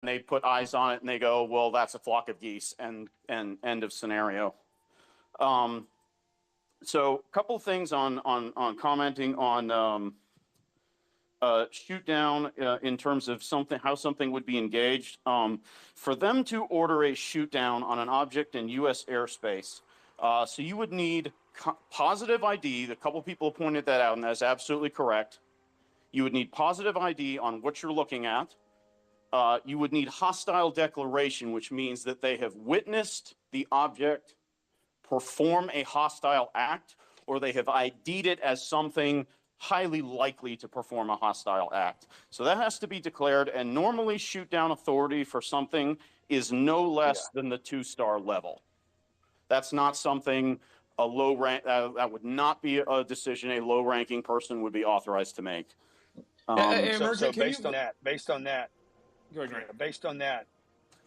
they put eyes on it and they go, well, that's a flock of geese, and end of scenario. So a couple things on commenting on shoot down in terms of how something would be engaged. For them to order a shoot down on an object in U.S. airspace, so you would need positive ID. A couple people pointed that out, and that's absolutely correct. You would need positive ID on what you're looking at. You would need hostile declaration, which means that they have witnessed the object perform a hostile act, or they have ID'd it as something highly likely to perform a hostile act. So that has to be declared, and normally shoot down authority for something is no less than the 2-star level. That's not something a low rank that would not be a decision a low ranking person would be authorized to make. Emergent, based on that, go ahead. based on that,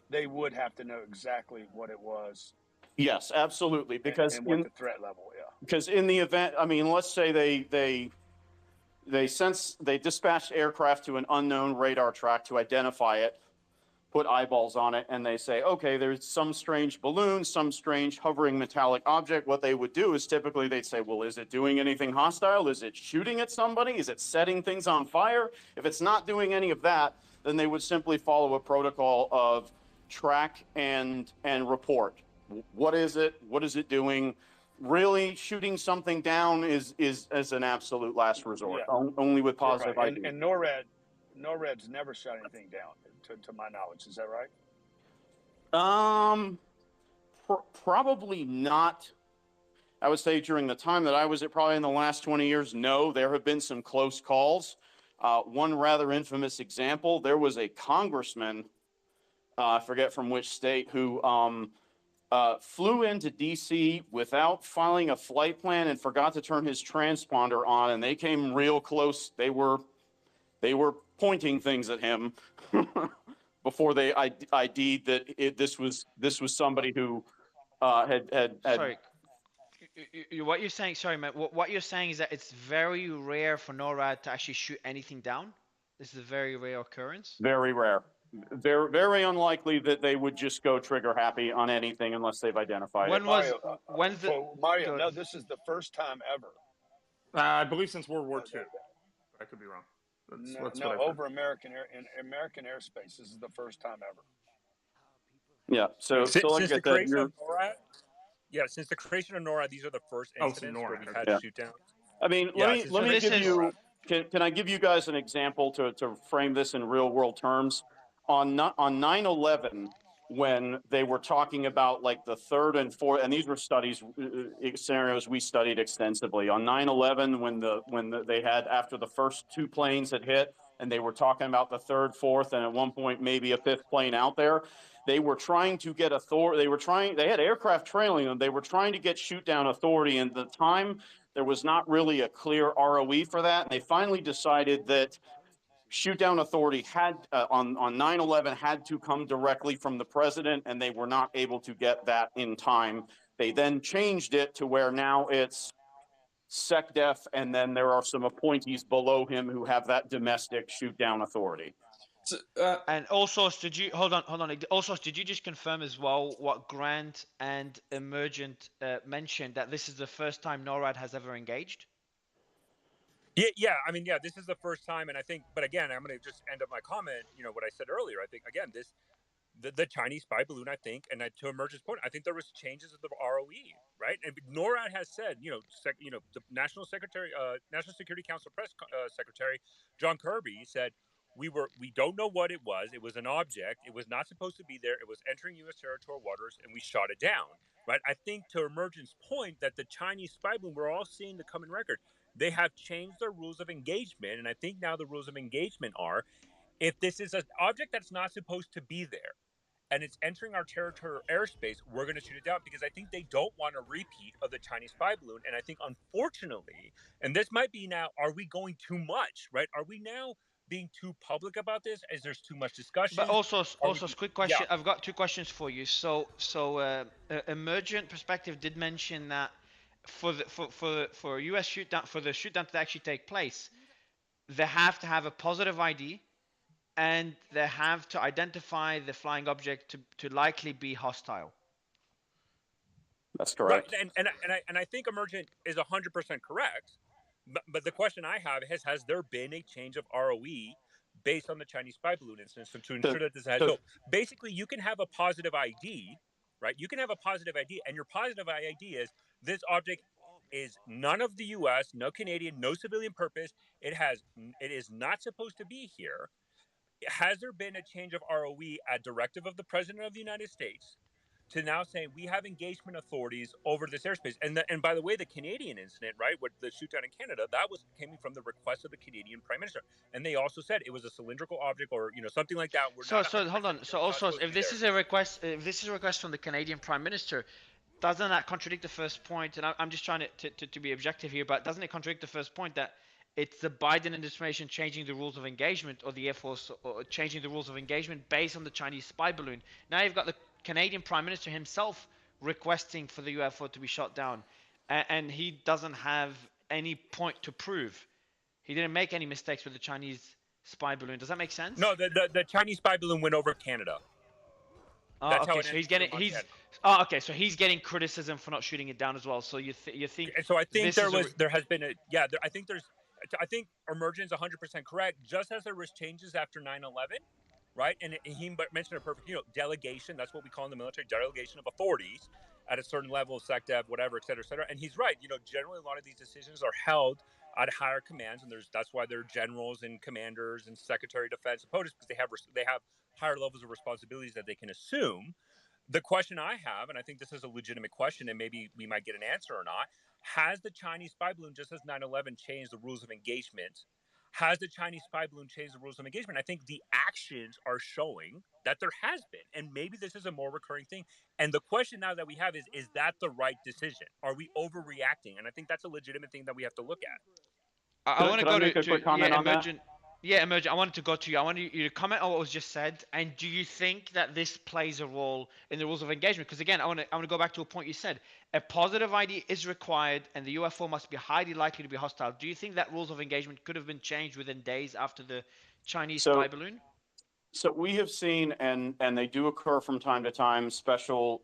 they would have to know exactly what it was. Yes, absolutely. Because and what the threat level, Because in the event, I mean, let's say they dispatched aircraft to an unknown radar track to identify it, put eyeballs on it, and they say, okay, there's some strange balloon, some strange hovering metallic object. What they would do is typically they'd say, well, is it doing anything hostile? Is it shooting at somebody? Is it setting things on fire? If it's not doing any of that, then they would simply follow a protocol of track and report. What is it? What is it doing? Really, shooting something down is an absolute last resort. Only with positive ID. And NORAD's never shot anything down, to my knowledge. Is that right? Probably not. I would say during the time that I was at, probably in the last 20 years, no. There have been some close calls. One rather infamous example, there was a congressman, I forget from which state, who flew into D.C. without filing a flight plan and forgot to turn his transponder on, and they came real close. They were pointing things at him before they ID'd that this was somebody who had. Sorry, what you're saying? Sorry, man. What you're saying is that it's very rare for NORAD to actually shoot anything down. This is a very rare occurrence. Very rare. Very, very unlikely that they would just go trigger happy on anything unless they've identified it. Mario, no, this is the first time ever. I believe since World War II. I could be wrong. Over American airspace. This is the first time ever. Yeah. So since like the creation of NORAD, since the creation of NORAD, these are the first incidents where we've had shoot down. I mean, let me give you. Can I give you guys an example to frame this in real world terms? On 9/11, when they were talking about like the third and fourth, and these were scenarios we studied extensively. On 9/11, when they had, after the first 2 planes had hit, and they were talking about the third, fourth, and at one point maybe a 5th plane out there, they were trying to get authority. They had aircraft trailing them. They were trying to get shoot down authority, and at the time there was not really a clear ROE for that. And they finally decided that shoot down authority had on 9/11 had to come directly from the president, and they were not able to get that in time. They then changed it to where now it's SecDef, and then there are some appointees below him who have that domestic shoot down authority. So, and also, did you hold on? Also, did you just confirm as well what Grant and Emergent mentioned, that this is the first time NORAD has ever engaged? Yeah. I mean, this is the first time, and I think, but again, I'm going to just end up my comment. What I said earlier. I think again, the Chinese spy balloon. I think, and to Emergent's point, I think there was changes of the ROE, right? And NORAD has said, the National Security Council press secretary John Kirby said, we don't know what it was. It was an object. It was not supposed to be there. It was entering U.S. territorial waters, and we shot it down. Right? I think to Emergent's point that the Chinese spy balloon, we're all seeing the common record. They have changed their rules of engagement, and I think now the rules of engagement are, if this is an object that's not supposed to be there, and it's entering our territorial airspace, we're going to shoot it down, because I think they don't want a repeat of the Chinese spy balloon. And I think, unfortunately, and this might be now, are we going too much, right? Are we now being too public about this? Is there too much discussion? But also, quick question. Yeah. I've got 2 questions for you. So, Emergent Perspective did mention that for U.S. shoot down, for the shoot down to actually take place, they have to have a positive ID, and they have to identify the flying object to likely be hostile. That's correct. Right, and I think emergent is 100% correct. But the question I have is: has there been a change of ROE based on the Chinese spy balloon incident to ensure that this has? So basically, you can have a positive ID, right? You can have a positive ID, and your positive ID is this object is none of the U.S., no Canadian, no civilian purpose. It is not supposed to be here. Has there been a change of ROE at directive of the President of the United States to now saying we have engagement authorities over this airspace? And by the way, the Canadian incident, right, with the shoot down in Canada, that was coming from the request of the Canadian Prime Minister, and they also said it was a cylindrical object or something like that. So hold on. So also, if this is a request, from the Canadian Prime Minister, doesn't that contradict the first point? And I'm just trying to be objective here, but doesn't it contradict the first point that it's the Biden administration changing the rules of engagement, or the Air Force or changing the rules of engagement based on the Chinese spy balloon? Now you've got the Canadian Prime Minister himself requesting for the UFO to be shot down, and he doesn't have any point to prove. He didn't make any mistakes with the Chinese spy balloon. Does that make sense? No, the Chinese spy balloon went over Canada. That's okay, so he's getting criticism for not shooting it down as well. So you think? So I think I think emergence 100% correct. Just as there was changes after 9/11, right? And he mentioned a perfect, delegation. That's what we call in the military, delegation of authorities at a certain level, SecDev, whatever, et cetera, et cetera. And he's right. Generally a lot of these decisions are held at higher commands, and that's why they're generals and commanders and Secretary of Defense and POTUS, because they have higher levels of responsibilities that they can assume. The question I have, and I think this is a legitimate question, and maybe we might get an answer or not: has the Chinese spy balloon, just as 9/11 changed the rules of engagement, has the Chinese spy balloon changed the rules of engagement? I think the actions are showing that there has been, and maybe this is a more recurring thing. And the question now that we have is that the right decision? Are we overreacting? And I think that's a legitimate thing that we have to look at. I want to go make a quick comment on emergent. Yeah, emergent. I wanted to go to you. I want you to comment on what was just said. And do you think that this plays a role in the rules of engagement? Because again, I want to go back to a point you said. A positive ID is required, and the UFO must be highly likely to be hostile. Do you think that rules of engagement could have been changed within days after the Chinese spy balloon? So we have seen, and they do occur from time to time, special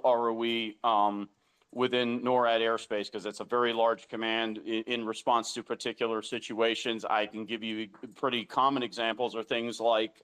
ROE within NORAD airspace, because it's a very large command in response to particular situations. I can give you pretty common examples, or things like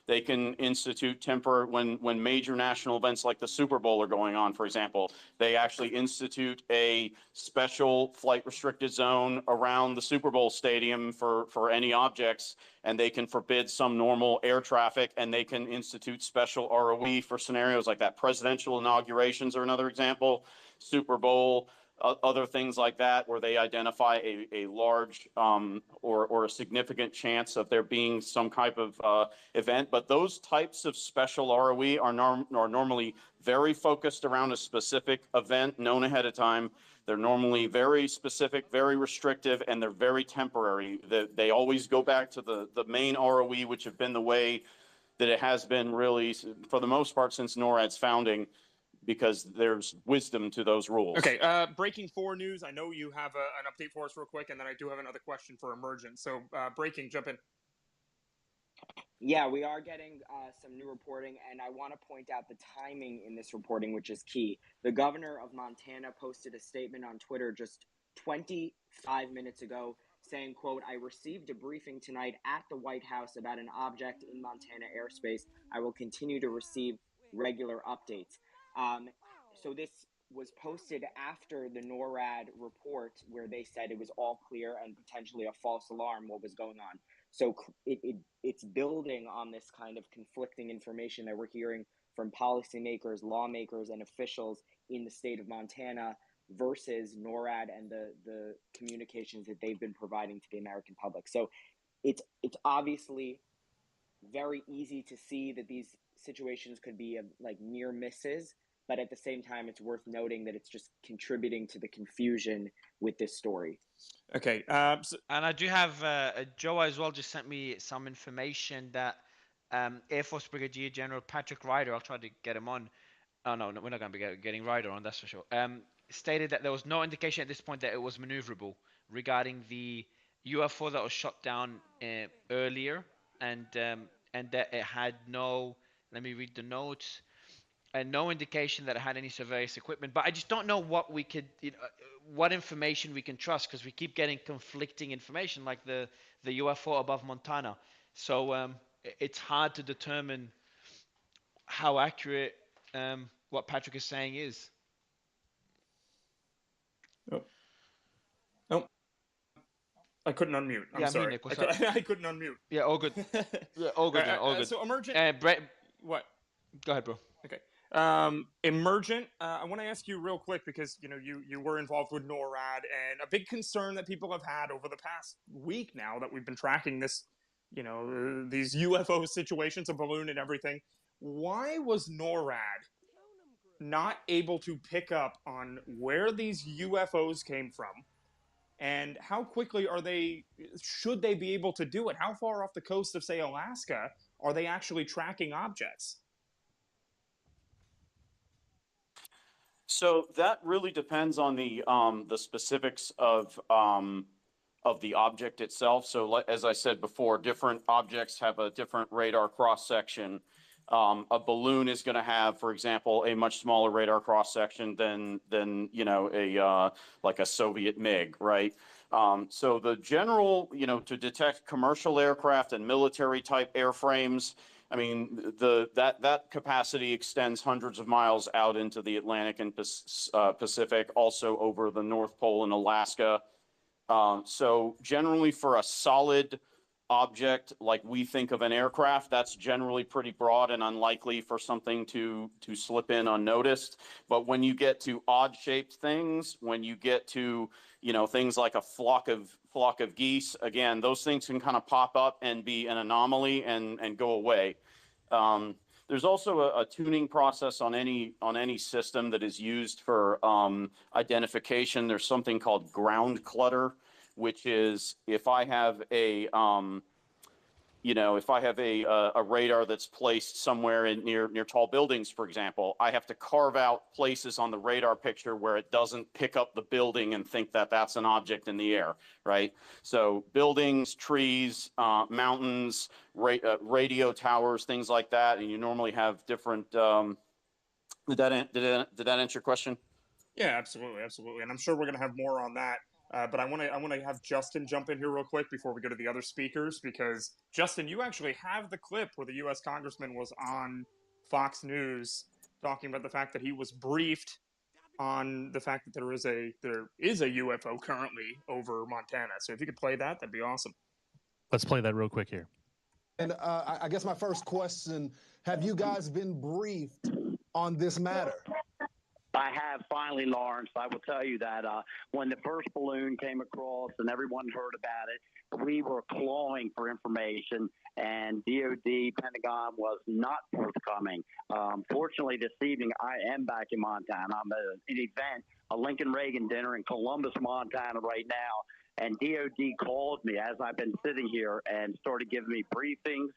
they can institute when major national events like the Super Bowl are going on, for example. They actually institute a special flight restricted zone around the Super Bowl stadium for any objects, and they can forbid some normal air traffic, and they can institute special ROE for scenarios like that. Presidential inaugurations are another example, Super Bowl, other things like that, where they identify a large or a significant chance of there being some type of event. But those types of special ROE are normally very focused around a specific event known ahead of time. They're normally very specific, very restrictive, and they're very temporary. They always go back to the main ROE, which have been the way that it has been really, for the most part, since NORAD's founding, because there's wisdom to those rules. Okay, breaking 4 news. I know you have an update for us real quick, and then I do have another question for emergent. So breaking, jump in. Yeah, we are getting some new reporting, and I want to point out the timing in this reporting, which is key. The governor of Montana posted a statement on Twitter just 25 minutes ago saying, quote, "I received a briefing tonight at the White House about an object in Montana airspace. I will continue to receive regular updates." So this was posted after the NORAD report, where they said it was all clear and potentially a false alarm what was going on. So it's building on this kind of conflicting information that we're hearing from policymakers, lawmakers, and officials in the state of Montana versus NORAD and the communications that they've been providing to the American public. So it's obviously very easy to see that these situations could be like near misses, but at the same time, it's worth noting that it's just contributing to the confusion with this story. Okay. And I do have Joe as well just sent me some information that Air Force Brigadier General Patrick Ryder, I'll try to get him on. Oh, no, we're not going to be getting Ryder on, that's for sure. Stated that there was no indication at this point that it was maneuverable regarding the UFO that was shot down earlier and that it had no. Let me read the notes. And no indication that it had any surveillance equipment. But I just don't know what we could, what information we can trust, because we keep getting conflicting information, like the UFO above Montana. So it's hard to determine how accurate what Patrick is saying is. Oh, I couldn't unmute. I'm sorry. Nick, what's up? I couldn't unmute. Yeah, all good. Yeah, all good. All good. So emergent. Brett, What? go ahead, bro. Okay. Emergent. I want to ask you real quick because you were involved with NORAD, and a big concern that people have had over the past week now that we've been tracking this, these UFO situations, a balloon and everything. Why was NORAD not able to pick up on where these UFOs came from? And how quickly should they be able to do it? How far off the coast of, say, Alaska are they actually tracking objects? So that really depends on the specifics of the object itself. So as I said before, different objects have a different radar cross section. A balloon is going to have, for example, a much smaller radar cross section than like a Soviet MiG, right? So the general, to detect commercial aircraft and military type airframes, I mean, that capacity extends hundreds of miles out into the Atlantic and Pacific, also over the North Pole and Alaska. So generally for a solid object like we think of an aircraft, that's generally pretty broad and unlikely for something to slip in unnoticed. But when you get to odd shaped things, when you get to things like a flock of geese, again, those things can kind of pop up and be an anomaly and go away. There's also a tuning process on any system that is used for identification. There's something called ground clutter, which is if I have a radar that's placed somewhere near tall buildings, for example, I have to carve out places on the radar picture where it doesn't pick up the building and think that that's an object in the air, right? So buildings, trees, mountains, radio towers, things like that, and you normally have different. Did that answer your question? Yeah, absolutely, and I'm sure we're going to have more on that. But I want to have Justin jump in here real quick before we go to the other speakers, because Justin, you actually have the clip where the U.S. congressman was on Fox News talking about the fact that he was briefed on the fact that there is a UFO currently over Montana. So if you could play that, that'd be awesome. Let's play that real quick here. And I guess my first question: have you guys been briefed on this matter? I have finally, Lawrence. I will tell you that when the first balloon came across and everyone heard about it, we were clawing for information, and DOD, Pentagon was not forthcoming. Fortunately, this evening, I am back in Montana. I'm at an event, a Lincoln Reagan dinner in Columbus, Montana right now, and DOD called me as I've been sitting here and started giving me briefings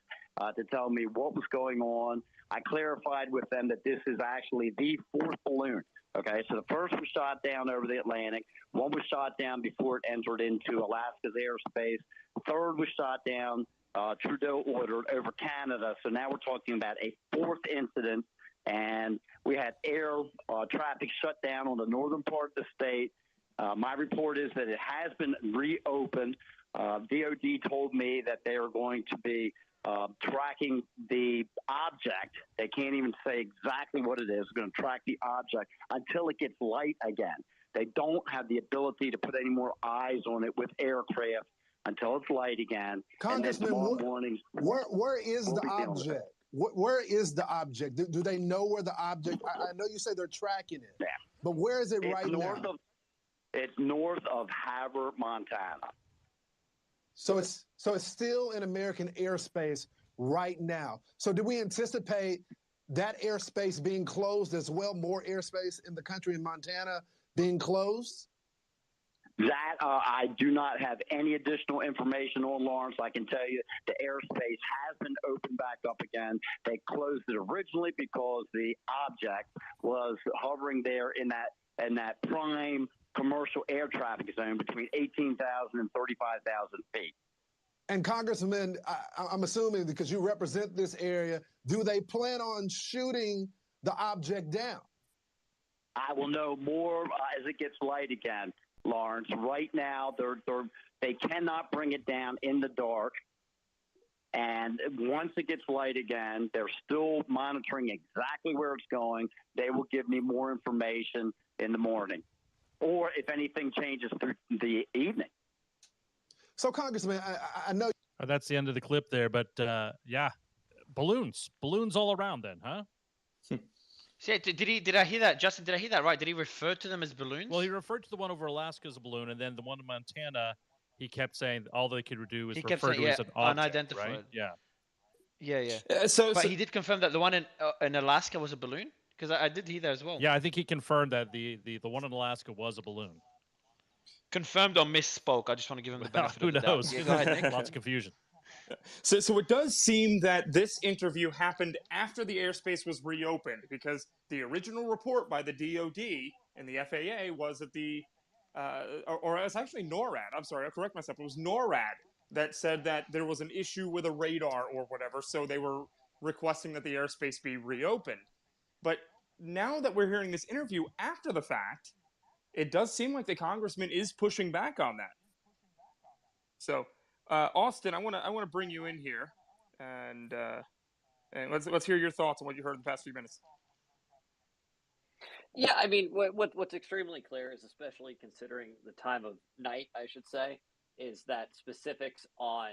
to tell me what was going on. I clarified with them that this is actually the fourth balloon. Okay, so the first was shot down over the Atlantic. One was shot down before it entered into Alaska's airspace. Third was shot down, Trudeau ordered, over Canada. So now we're talking about a fourth incident. And we had air traffic shut down on the northern part of the state. My report is that it has been reopened. DOD told me that they are going to be tracking the object. They can't even say exactly what it is. They're going to track the object until it gets light again. They don't have the ability to put any more eyes on it with aircraft until it's light again. Congressman, where is the object? Where is the object? Do they know where the object? I know you say they're tracking it, yeah, but where is it right now? It's north of Havre, Montana. So it's still in American airspace right now. So do we anticipate that airspace being closed as well? More airspace in the country in Montana being closed? That I do not have any additional information on, Lawrence. I can tell you the airspace has been opened back up again. They closed it originally because the object was hovering there in that prime commercial air traffic zone between 18,000 and 35,000 feet. And Congressman, I'm assuming because you represent this area, do they plan on shooting the object down? I will know more as it gets light again, Lawrence. Right now, they cannot bring it down in the dark. And once it gets light again, they're still monitoring exactly where it's going. They will give me more information in the morning, or if anything changes through the evening. So, Congressman, I know. That's the end of the clip there, but yeah, balloons all around then, huh? See, did I hear that, Justin? Did I hear that right? Did he refer to them as balloons? Well, he referred to the one over Alaska as a balloon, and then the one in Montana, he kept saying all they could do is refer to it as an object, unidentified. right? Yeah. Yeah. But he did confirm that the one in Alaska was a balloon, because I did hear that as well. Yeah, I think he confirmed that the one in Alaska was a balloon. Confirmed or misspoke? I just want to give him the benefit of the doubt. Who knows? Yeah, go ahead, Nick. Lots of confusion. So it does seem that this interview happened after the airspace was reopened, because the original report by the DoD and the FAA was that or it was actually NORAD. I'm sorry, I'll correct myself. It was NORAD that said that there was an issue with a radar or whatever, so they were requesting that the airspace be reopened. But now that we're hearing this interview after the fact, it does seem like the congressman is pushing back on that. So, Austin, I want to bring you in here, and let's hear your thoughts on what you heard in the past few minutes. Yeah, I mean, what's extremely clear is, especially considering the time of night, I should say, is that specifics on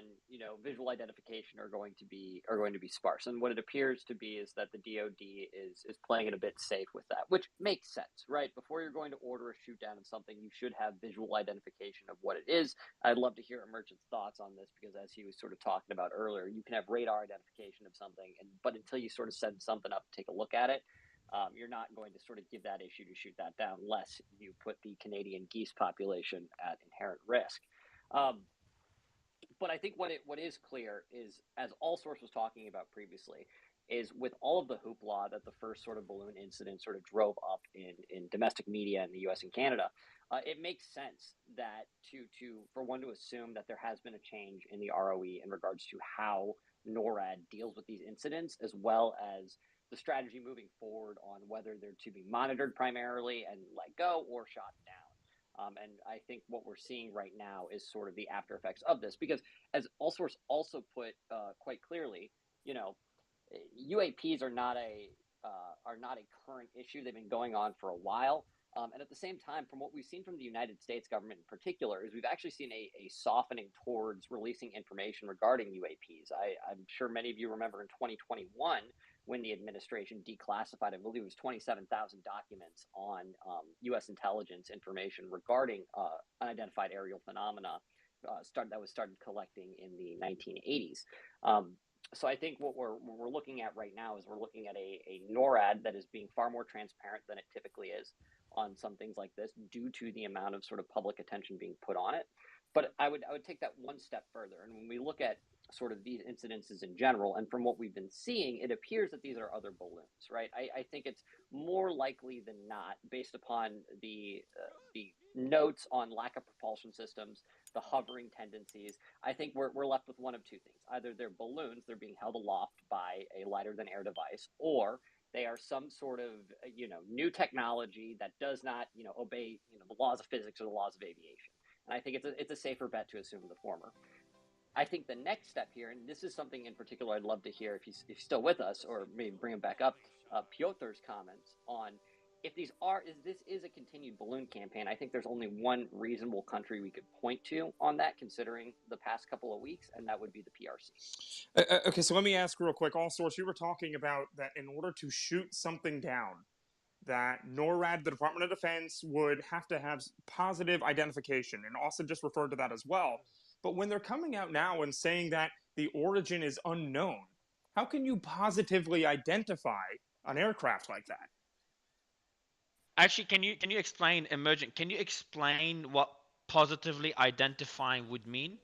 visual identification are going to be sparse. And what it appears to be is that the DoD is playing it a bit safe with that, which makes sense, right? Before you're going to order a shoot down of something, you should have visual identification of what it is. I'd love to hear Emergent's thoughts on this, because as he was sort of talking about earlier, you can have radar identification of something, but until you sort of send something up and take a look at it, you're not going to sort of give that issue to shoot that down, unless you put the Canadian geese population at inherent risk. But I think what is clear is, as Allsource was talking about previously, is with all of the hoopla that the first sort of balloon incident sort of drove up in domestic media in the U.S. and Canada, it makes sense that for one to assume that there has been a change in the ROE in regards to how NORAD deals with these incidents, as well as the strategy moving forward on whether they're to be monitored primarily and let go or shot down. And I think what we're seeing right now is sort of the after effects of this, because as Allsource also put quite clearly, UAPs are not a current issue. They've been going on for a while. And at the same time, from what we've seen from the United States government in particular, is we've actually seen a softening towards releasing information regarding UAPs. I'm sure many of you remember in 2021, when the administration declassified, I believe it was 27,000 documents on U.S. intelligence information regarding unidentified aerial phenomena that was started collecting in the 1980s. So I think what we're looking at right now is we're looking at a NORAD that is being far more transparent than it typically is on some things like this, due to the amount of sort of public attention being put on it. But I would take that one step further. And when we look at sort of these incidences in general, and from what we've been seeing, it appears that these are other balloons, right? I think it's more likely than not, based upon the notes on lack of propulsion systems, the hovering tendencies. I think we're left with one of two things. Either they're balloons, they're being held aloft by a lighter than air device, or they are some sort of new technology that does not obey the laws of physics or the laws of aviation. And I think it's a safer bet to assume the former. I think the next step here, and this is something in particular I'd love to hear if he's still with us, or maybe bring him back up, Piotr's comments on if this is a continued balloon campaign. I think there's only one reasonable country we could point to on that, considering the past couple of weeks, and that would be the PRC. Okay, so let me ask real quick. Allsource, you were talking about that in order to shoot something down, that NORAD, the Department of Defense, would have to have positive identification, and Austin just referred to that as well. But when they're coming out now and saying that the origin is unknown, how can you positively identify an aircraft like that? Actually, can you explain, Emergent? Can you explain what positively identifying would mean?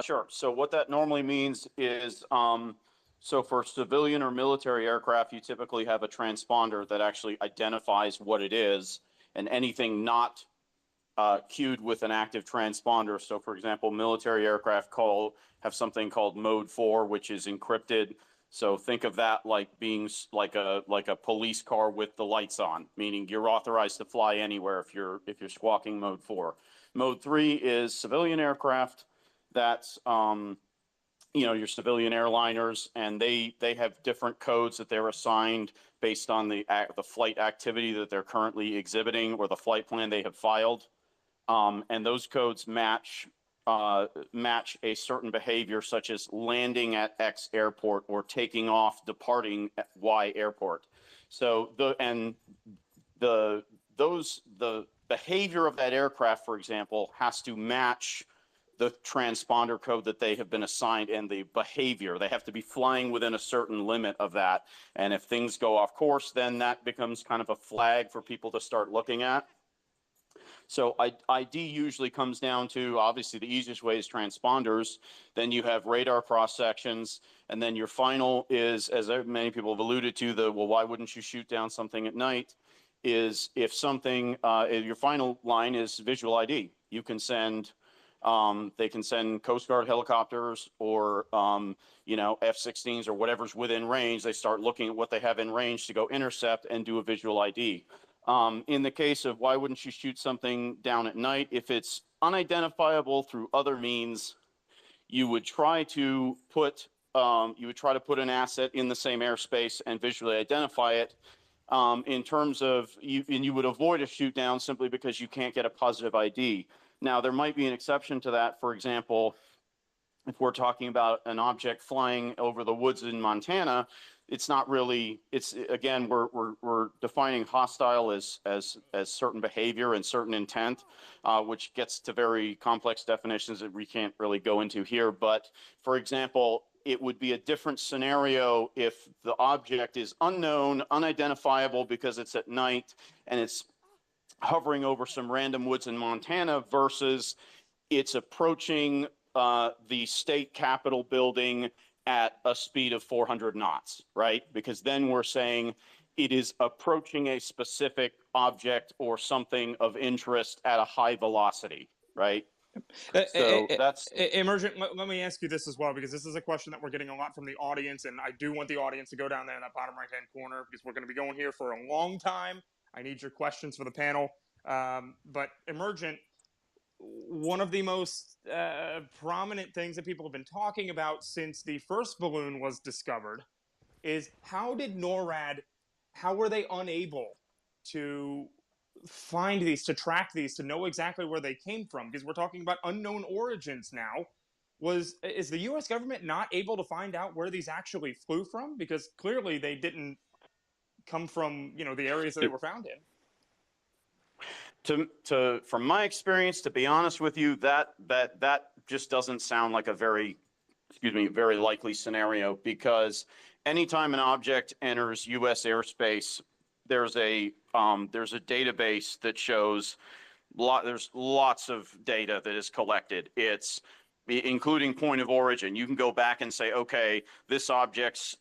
Sure. So what that normally means is, so for civilian or military aircraft, you typically have a transponder that actually identifies what it is, and anything not queued with an active transponder. So, for example, military aircraft have something called Mode 4, which is encrypted. So think of that like being like a police car with the lights on, meaning you're authorized to fly anywhere if you're squawking Mode 4. Mode 3 is civilian aircraft. That's your civilian airliners, and they have different codes that they're assigned based on the flight activity that they're currently exhibiting or the flight plan they have filed. And those codes match a certain behavior, such as landing at X airport or taking off, departing at Y airport. So the behavior of that aircraft, for example, has to match the transponder code that they have been assigned and the behavior. They have to be flying within a certain limit of that. And if things go off course, then that becomes kind of a flag for people to start looking at. So ID usually comes down to, obviously, the easiest way is transponders. Then you have radar cross sections. And then your final is, as many people have alluded to, well, why wouldn't you shoot down something at night? Is if something, your final line is visual ID. You can send, they can send Coast Guard helicopters or, F-16s or whatever's within range. They start looking at what they have in range to go intercept and do a visual ID. In the case of why wouldn't you shoot something down at night, if it's unidentifiable through other means, you would try to put an asset in the same airspace and visually identify it. In terms of you would avoid a shoot down simply because you can't get a positive ID. Now, there might be an exception to that. For example, if we're talking about an object flying over the woods in Montana, it's not really, it's again, we're defining hostile as certain behavior and certain intent, which gets to very complex definitions that we can't really go into here. But for example, it would be a different scenario if the object is unknown, unidentifiable because it's at night and it's hovering over some random woods in Montana versus it's approaching the state capitol building at a speed of 400 knots, right? Because then we're saying it is approaching a specific object or something of interest at a high velocity, right? So that's Emergent. Let me ask you this as well, because this is a question that we're getting a lot from the audience, and I do want the audience to go down there in that bottom right-hand corner because we're going to be going here for a long time. I need your questions for the panel. But Emergent, one of the most prominent things that people have been talking about since the first balloon was discovered is how were they unable to find these, to track these, to know exactly where they came from? Because we're talking about unknown origins now. Is the U.S. government not able to find out where these actually flew from? Because clearly they didn't come from, the areas that they were found in. From my experience, to be honest with you, that just doesn't sound like a very likely scenario, because anytime an object enters U.S. airspace, there's a database that shows there's lots of data that is collected. It's including point of origin. You can go back and say, okay, this object's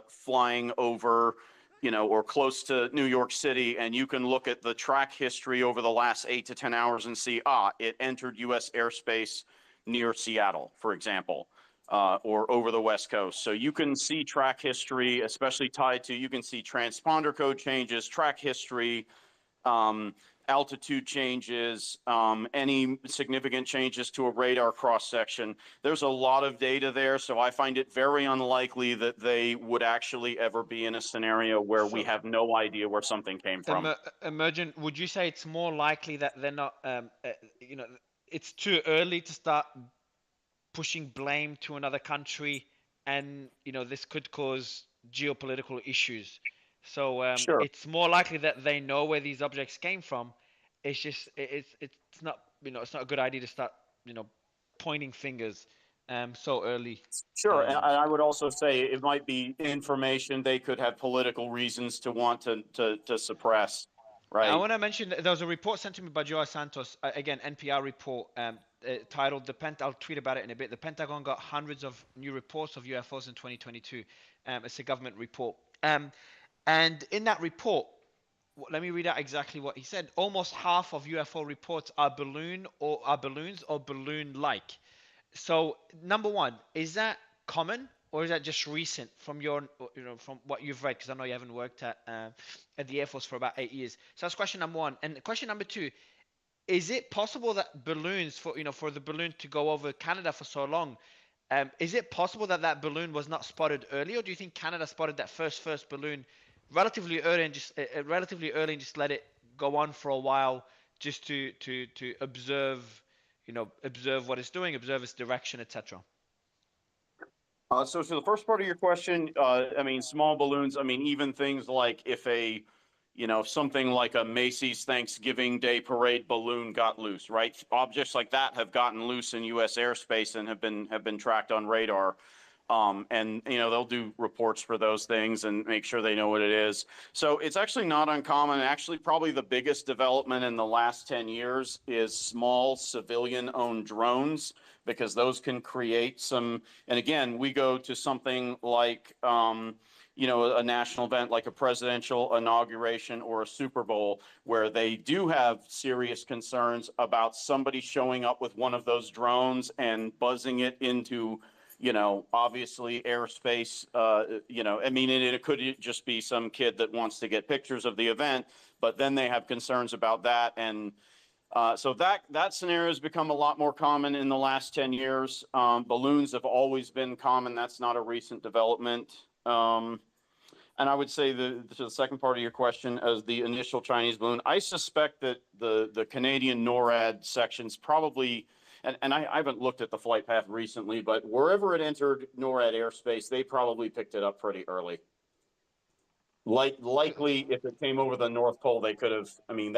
flying over, or close to New York City, and you can look at the track history over the last 8 to 10 hours and see, it entered U.S. airspace near Seattle, for example, or over the West Coast. So you can see track history, especially tied to, you can see transponder code changes, track history, altitude changes, any significant changes to a radar cross-section. There's a lot of data there, so I find it very unlikely that they would actually ever be in a scenario where we have no idea where something came from. Emergent, would you say it's more likely that they're not, it's too early to start pushing blame to another country, and, this could cause geopolitical issues? So sure. It's more likely that they know where these objects came from. It's just it's not it's not a good idea to start pointing fingers so early. Sure, and I would also say it might be information they could have political reasons to want to suppress. Right. I want to mention that there was a report sent to me by Joao Santos, again NPR report, titled I'll tweet about it in a bit. The Pentagon got hundreds of new reports of UFOs in 2022. It's a government report. And in that report, let me read out exactly what he said. Almost half of UFO reports are balloons or balloon-like. So number one, is that common or is that just recent from from what you've read? Because I know you haven't worked at the Air Force for about 8 years. So that's question number one. And question number two, is it possible that balloons for the balloon to go over Canada for so long, is it possible that that balloon was not spotted early, or do you think Canada spotted that first balloon relatively early and just let it go on for a while just to observe, observe what it's doing, observe its direction, etc. So the first part of your question, I mean, small balloons. I mean, even things like if something like a Macy's Thanksgiving Day parade balloon got loose, right? Objects like that have gotten loose in U.S. airspace and have been tracked on radar. And they'll do reports for those things and make sure they know what it is. So it's actually not uncommon. Actually, probably the biggest development in the last 10 years is small civilian-owned drones, because those can create some. And again, we go to something like a national event like a presidential inauguration or a Super Bowl, where they do have serious concerns about somebody showing up with one of those drones and buzzing it into obviously airspace, I mean, it could just be some kid that wants to get pictures of the event, but then they have concerns about that. And so that scenario has become a lot more common in the last 10 years. Balloons have always been common. That's not a recent development. And I would say to the second part of your question, as the initial Chinese balloon, I suspect that the Canadian NORAD sections probably, and I haven't looked at the flight path recently, but wherever it entered NORAD airspace, they probably picked it up pretty early. Likely, if it came over the North Pole, they could have. I mean,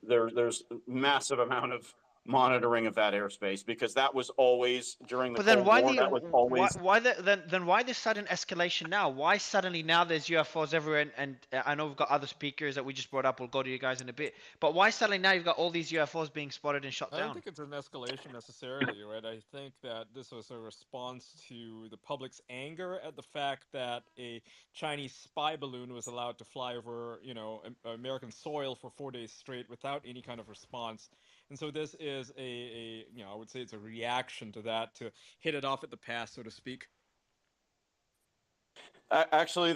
there's massive amount of monitoring of that airspace, because that was always during the Cold War. That was always. Why this sudden escalation now? Why suddenly now there's UFOs everywhere? And I know we've got other speakers that we just brought up. We'll go to you guys in a bit. But why suddenly now you've got all these UFOs being spotted and shot down? I don't think it's an escalation necessarily, right? I think that this was a response to the public's anger at the fact that a Chinese spy balloon was allowed to fly over, American soil for 4 days straight without any kind of response. And so this is I would say it's a reaction to that, to hit it off at the pass, so to speak. Actually,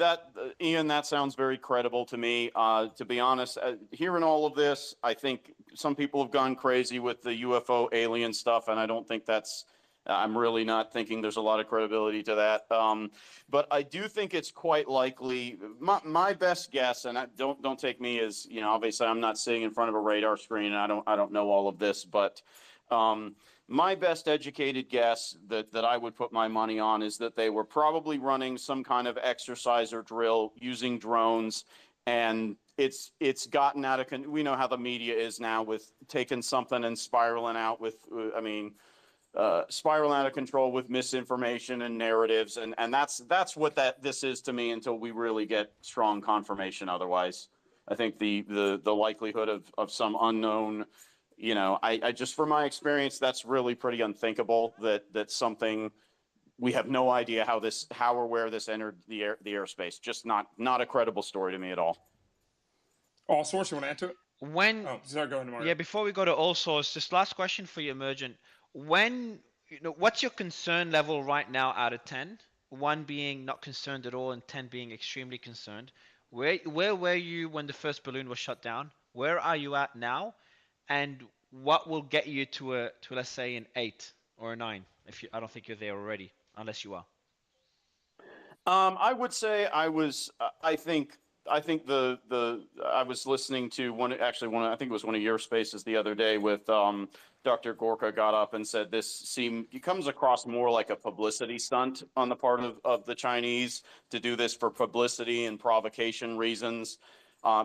Ian, that sounds very credible to me. To be honest, hearing all of this, I think some people have gone crazy with the UFO alien stuff, and I don't think I'm really not thinking there's a lot of credibility to that. But I do think it's quite likely. My best guess, and don't take me as, obviously I'm not sitting in front of a radar screen, and I don't know all of this, but my best educated guess that I would put my money on is that they were probably running some kind of exercise or drill using drones, and it's gotten out of. We know how the media is now, with taking something and spiraling out with, spiraling out of control with misinformation and narratives, and that's what this is to me, until we really get strong confirmation. Otherwise, I think the likelihood of some unknown. I just, from my experience, that's really pretty unthinkable, that something, we have no idea how or where this entered the airspace. Just not a credible story to me at all. All source, you want to add to it? Sorry, go ahead, Mario. Yeah, before we go to all source, just last question for you, Emergent. What's your concern level right now out of 10? 1 being not concerned at all and 10 being extremely concerned. Where were you when the first balloon was shut down? Where are you at now? And what will get you to let's say an 8 or a 9? I don't think you're there already, unless you are. I would say I was. I think I was listening to I think it was one of your spaces the other day with Dr. Gorka got up and said it comes across more like a publicity stunt on the part of the Chinese to do this for publicity and provocation reasons.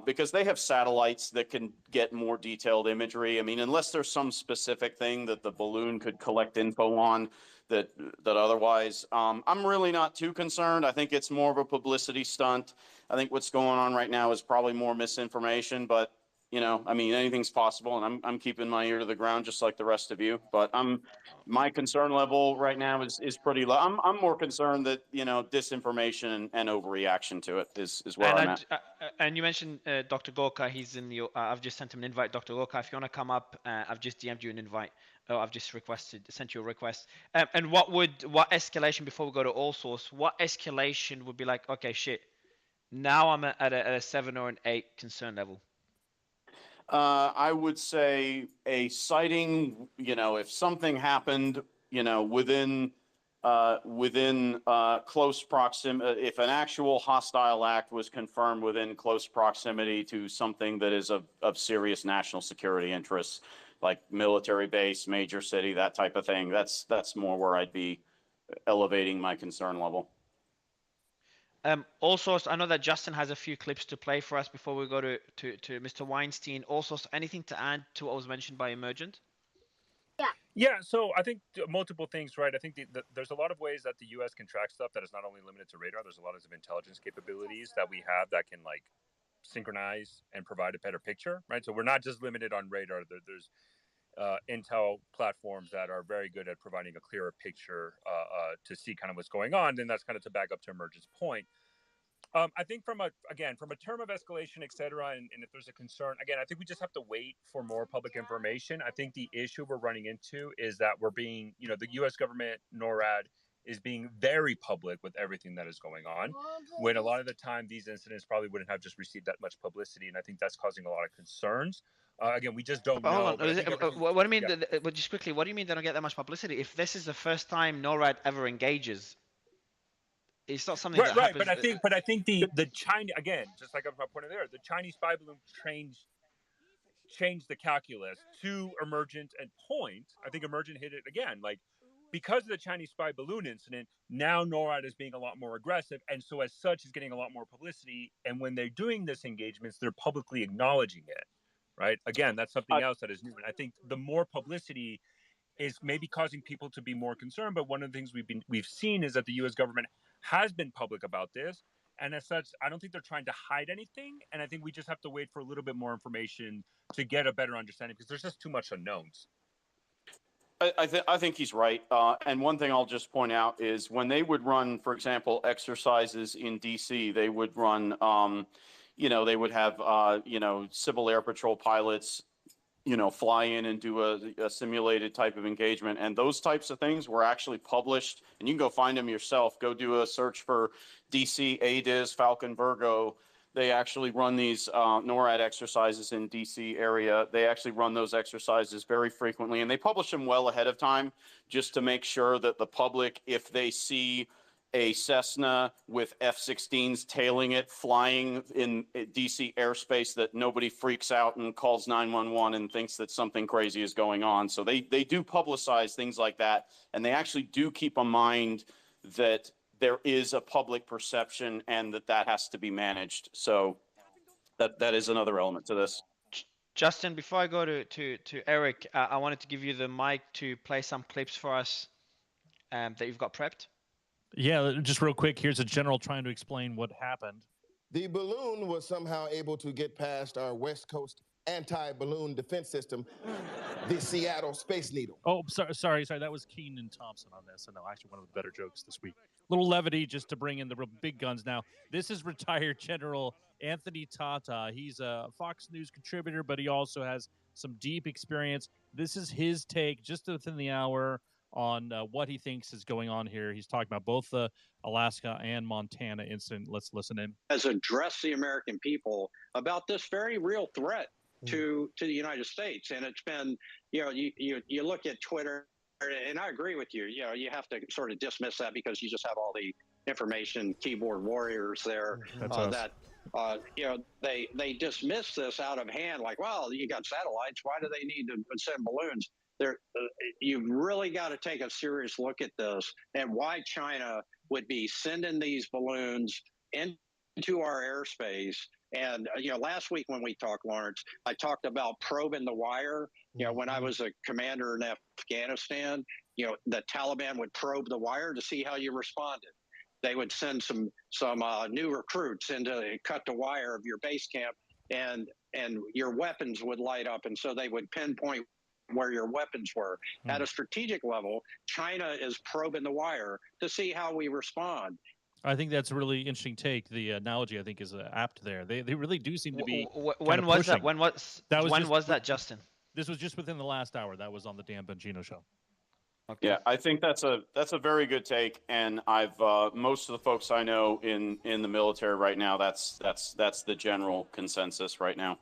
Because they have satellites that can get more detailed imagery. I mean, unless there's some specific thing that the balloon could collect info on that otherwise, I'm really not too concerned. I think it's more of a publicity stunt. I think what's going on right now is probably more misinformation, but You know, I mean, anything's possible, and I'm keeping my ear to the ground just like the rest of you. But my concern level right now is pretty low. I'm more concerned that, you know, disinformation and overreaction to it is where I'm at. And you mentioned Dr. Gorka. He's in the. I've just sent him an invite, Dr. Gorka. If you want to come up, I've just DM'd you an invite. Oh, I've just sent you a request. And what escalation before we go to all source? What escalation would be like? Okay, shit. Now I'm at a 7 or an 8 concern level. I would say a sighting, you know, if something happened, you know, within close proximity, if an actual hostile act was confirmed within close proximity to something that is of serious national security interests, like military base, major city, that type of thing, that's more where I'd be elevating my concern level. Also, I know that Justin has a few clips to play for us before we go to Mr. Weinstein. Also, anything to add to what was mentioned by Emergent? Yeah, so I think multiple things, right? I think there's a lot of ways that the U.S. can track stuff that is not only limited to radar. There's a lot of intelligence capabilities that we have that can like synchronize and provide a better picture, right? So we're not just limited on radar. There's intel platforms that are very good at providing a clearer picture to see kind of what's going on. And that's kind of to back up to Emergent's point. I think from a term of escalation, et cetera, and if there's a concern, again, I think we just have to wait for more public information. I think the issue we're running into is that we're being, you know, the U.S. government, NORAD, is being very public with everything that is going on, when a lot of the time these incidents probably wouldn't have just received that much publicity, and I think that's causing a lot of concerns. Again, we just don't know. Hold on. What do you mean? Yeah. Just quickly, what do you mean they don't get that much publicity? If this is the first time NORAD ever engages, it's not something that happens. But I think the China, again, just like my point there, the Chinese spy balloon changed the calculus to Emergent and Point. I think Emergent hit it again, like because of the Chinese spy balloon incident. Now NORAD is being a lot more aggressive, and so as such is getting a lot more publicity. And when they're doing this engagements, they're publicly acknowledging it. Right? Again, that's something else that is new. And I think the more publicity is maybe causing people to be more concerned. But one of the things we've seen is that the U.S. government has been public about this, and as such, I don't think they're trying to hide anything. And I think we just have to wait for a little bit more information to get a better understanding, because there's just too much unknowns. I think he's right. And one thing I'll just point out is when they would run, for example, exercises in D.C., they would run, you know, they would have, you know, Civil Air Patrol pilots, you know, fly in and do a simulated type of engagement. And those types of things were actually published, and you can go find them yourself. Go do a search for DC ADIS Falcon Virgo. They actually run these NORAD exercises in DC area. They actually run those exercises very frequently, and they publish them well ahead of time just to make sure that the public, if they see a Cessna with F-16s tailing it, flying in DC airspace, that nobody freaks out and calls 911 and thinks that something crazy is going on. So they do publicize things like that, and they actually do keep in mind that there is a public perception and that has to be managed. So that is another element to this. Justin, before I go to Eric, I wanted to give you the mic to play some clips for us that you've got prepped. Yeah, just real quick, here's a general trying to explain what happened. The balloon was somehow able to get past our West Coast anti-balloon defense system, the Seattle Space Needle. Oh, sorry. That was Keenan Thompson on this. And no, actually one of the better jokes this week. Little levity just to bring in the real big guns. Now, this is retired General Anthony Tata. He's a Fox News contributor, but he also has some deep experience. This is his take just within the hour on what he thinks is going on here. He's talking about both the Alaska and Montana incident. Let's listen in. Has addressed the American people about this very real threat to the United States. And it's been, you know, you look at Twitter, and I agree with you, you know, you have to sort of dismiss that because you just have all the information keyboard warriors there that, you know, they dismiss this out of hand, like, well, you got satellites, why do they need to send balloons? You've really got to take a serious look at this and why China would be sending these balloons into our airspace. And, you know, last week when we talked, Lawrence, I talked about probing the wire. You know, when I was a commander in Afghanistan, you know, the Taliban would probe the wire to see how you responded. They would send some new recruits in to cut the wire of your base camp and your weapons would light up, and so they would pinpoint where your weapons were. At a strategic level, China is probing the wire to see how we respond. I think that's a really interesting take. The analogy, I think, is apt there. They really do seem to be. When was that? When was that, Justin? This was just within the last hour. That was on the Dan Bongino show. Okay. Yeah, I think that's a very good take, and I've most of the folks I know in the military right now, that's the general consensus right now.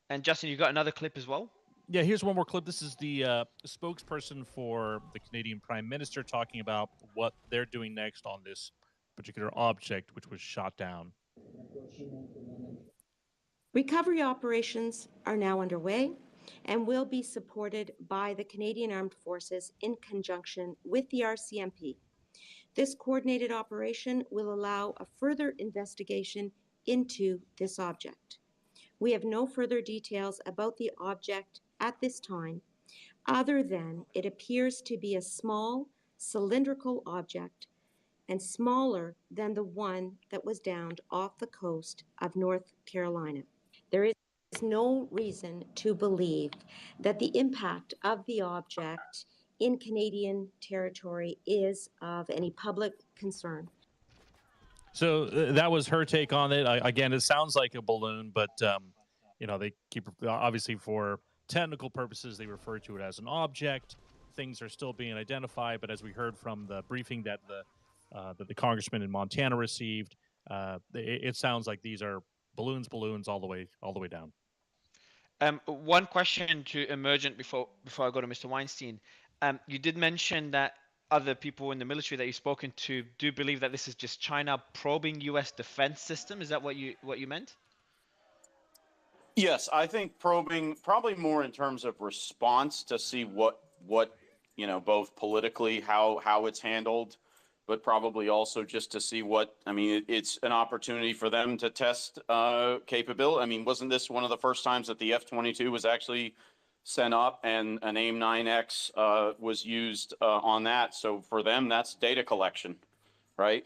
And Justin, you got another clip as well? Yeah, here's one more clip. This is the spokesperson for the Canadian Prime Minister talking about what they're doing next on this particular object, which was shot down. Recovery operations are now underway and will be supported by the Canadian Armed Forces in conjunction with the RCMP. This coordinated operation will allow a further investigation into this object. We have no further details about the object at this time, other than it appears to be a small cylindrical object and smaller than the one that was downed off the coast of North Carolina. There is no reason to believe that the impact of the object in Canadian territory is of any public concern. So that was her take on it. Again, it sounds like a balloon, but you know, they keep, obviously for technical purposes, they refer to it as an object. Things are still being identified, but as we heard from the briefing that the congressman in Montana received, it sounds like these are balloons all the way down. One question to Emergent before I go to Mr. Weinstein. You did mention that other people in the military that you've spoken to do believe that this is just China probing U.S. defense system. Is that what you meant? Yes, I think probing probably more in terms of response to see what you know, both politically how it's handled, but probably also just to see what, I mean, it's an opportunity for them to test capability. I mean, wasn't this one of the first times that the F-22 was actually sent up and an AIM-9X was used on that? So for them, that's data collection, right?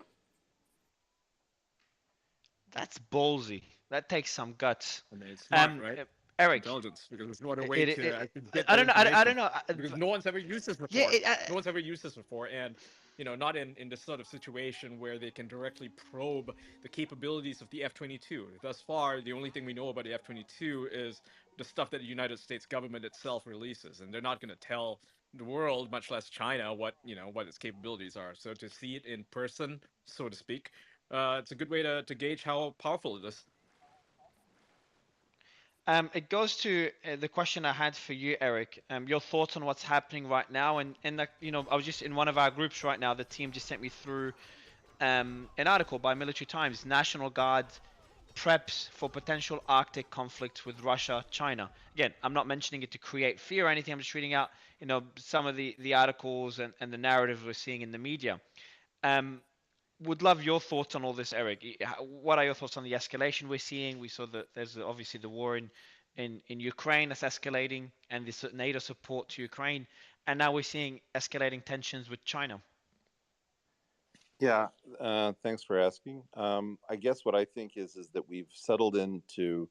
That's ballsy. That takes some guts. I mean, it's not, right? Eric, Intelligence, because there's no other way to get I don't know. I don't know because no one's ever used this before. Yeah, no one's ever used this before, and you know, not in this sort of situation where they can directly probe the capabilities of the F-22. Thus far, the only thing we know about the F-22 is the stuff that the United States government itself releases, and they're not going to tell the world, much less China, what its capabilities are. So to see it in person, so to speak, it's a good way to gauge how powerful it is. It goes to the question I had for you, Eric. Your thoughts on what's happening right now, and that, you know, I was just in one of our groups right now. The team just sent me through an article by Military Times. National Guard preps for potential Arctic conflicts with Russia, China. Again, I'm not mentioning it to create fear or anything. I'm just reading out, you know, some of the articles and the narrative we're seeing in the media. Would love your thoughts on all this, Eric. What are your thoughts on the escalation we're seeing? We saw that there's obviously the war in Ukraine that's escalating, and this NATO support to Ukraine, and now we're seeing escalating tensions with China. Yeah, thanks for asking. I guess what I think is that we've settled into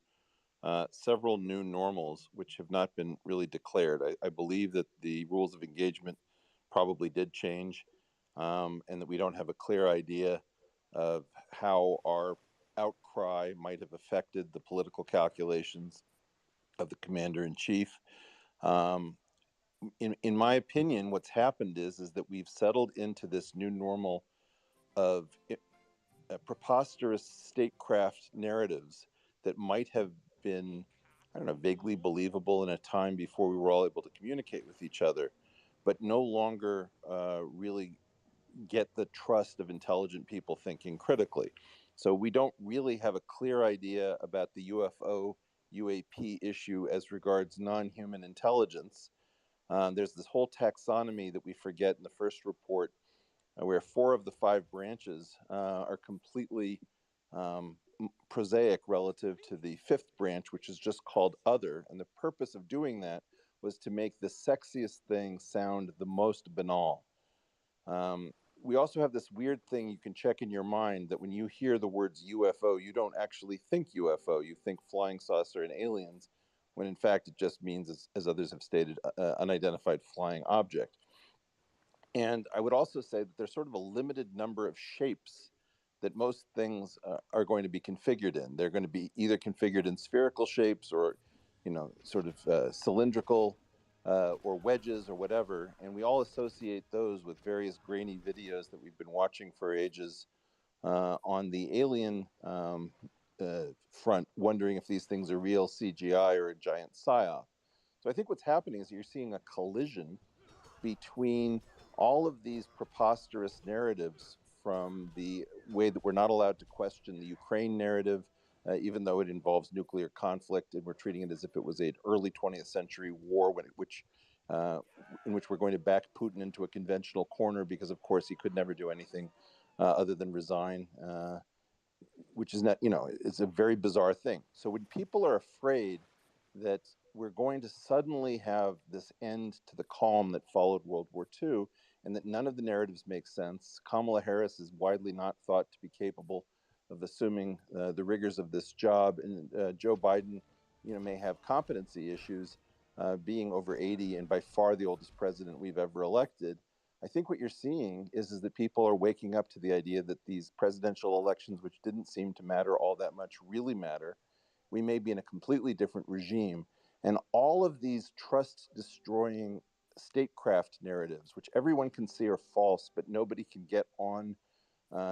several new normals, which have not been really declared. I believe that the rules of engagement probably did change. And that we don't have a clear idea of how our outcry might have affected the political calculations of the commander-in-chief. In my opinion, what's happened is that we've settled into this new normal of preposterous statecraft narratives that might have been, I don't know, vaguely believable in a time before we were all able to communicate with each other, but no longer really get the trust of intelligent people thinking critically. So we don't really have a clear idea about the UFO UAP issue as regards non-human intelligence. There's this whole taxonomy that we forget in the first report, where 4 of the 5 branches are completely prosaic relative to the 5th branch, which is just called other. And the purpose of doing that was to make the sexiest thing sound the most banal. we also have this weird thing you can check in your mind that when you hear the words UFO, you don't actually think UFO, you think flying saucer and aliens, when in fact it just means, as others have stated, unidentified flying object. And I would also say that there's sort of a limited number of shapes that most things are going to be configured in. They're going to be either configured in spherical shapes or, sort of cylindrical or wedges or whatever. And we all associate those with various grainy videos that we've been watching for ages on the alien front, wondering if these things are real CGI or a giant psyop. So I think what's happening is you're seeing a collision between all of these preposterous narratives, from the way that we're not allowed to question the Ukraine narrative, even though it involves nuclear conflict, and we're treating it as if it was an early 20th century war, in which we're going to back Putin into a conventional corner because, of course, he could never do anything other than resign, which is not, it's a very bizarre thing. So when people are afraid that we're going to suddenly have this end to the calm that followed World War II, and that none of the narratives make sense. Kamala Harris is widely not thought to be capable of assuming the rigors of this job, and Joe Biden, may have competency issues, being over 80 and by far the oldest president we've ever elected. I think what you're seeing is that people are waking up to the idea that these presidential elections, which didn't seem to matter all that much, really matter. We may be in a completely different regime. And all of these trust-destroying statecraft narratives, which everyone can see are false, but nobody can get on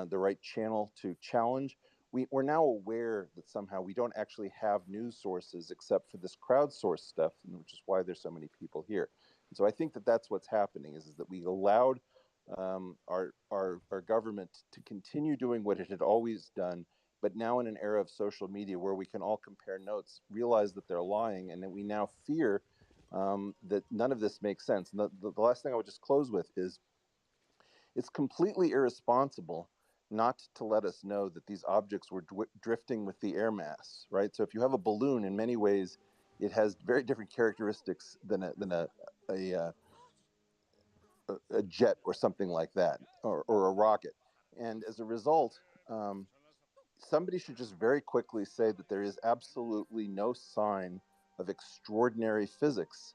the right channel to challenge, we're now aware that somehow we don't actually have news sources except for this crowdsourced stuff, which is why there's so many people here. And so I think that that's what's happening, is that we allowed our government to continue doing what it had always done, but now in an era of social media where we can all compare notes, realize that they're lying, and that we now fear that none of this makes sense. And the last thing I would just close with is, it's completely irresponsible not to let us know that these objects were drifting with the air mass, right? So if you have a balloon, in many ways, it has very different characteristics than a jet or something like that, or a rocket. And as a result, somebody should just very quickly say that there is absolutely no sign of extraordinary physics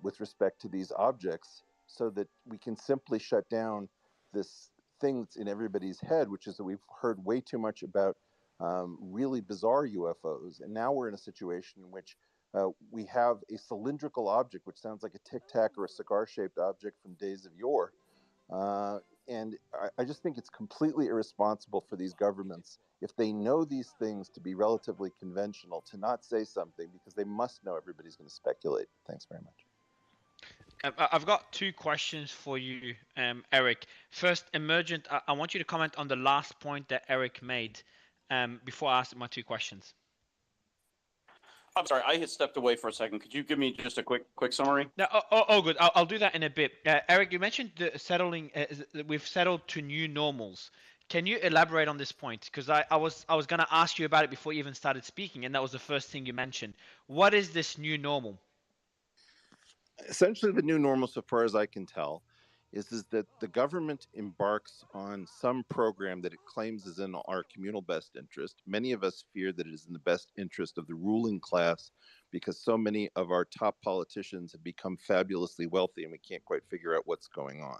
with respect to these objects, so that we can simply shut down this thing that's in everybody's head, which is that we've heard way too much about really bizarre UFOs. And now we're in a situation in which we have a cylindrical object, which sounds like a tic-tac or a cigar-shaped object from days of yore. And I just think it's completely irresponsible for these governments, if they know these things to be relatively conventional, to not say something, because they must know everybody's going to speculate. Thanks very much. I've got two questions for you, Eric. First, Emergent, I want you to comment on the last point that Eric made before I ask my two questions. I'm sorry, I had stepped away for a second. Could you give me just a quick summary? No, good. I'll do that in a bit. Eric, you mentioned we've settled to new normals. Can you elaborate on this point? Because I was going to ask you about it before you even started speaking, and that was the first thing you mentioned. What is this new normal? Essentially, the new normal, so far as I can tell, is that the government embarks on some program that it claims is in our communal best interest. Many of us fear that it is in the best interest of the ruling class, because so many of our top politicians have become fabulously wealthy and we can't quite figure out what's going on.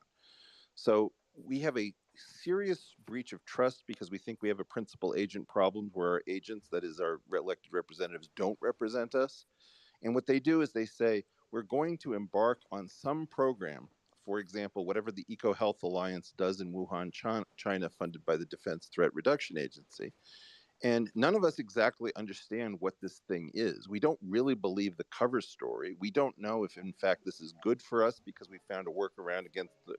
So we have a serious breach of trust because we think we have a principal agent problem, where our agents, that is our elected representatives, don't represent us. And what they do is they say, we're going to embark on some program, for example, whatever the EcoHealth Alliance does in Wuhan, China, funded by the Defense Threat Reduction Agency. And none of us exactly understand what this thing is. We don't really believe the cover story. We don't know if, in fact, this is good for us because we found a workaround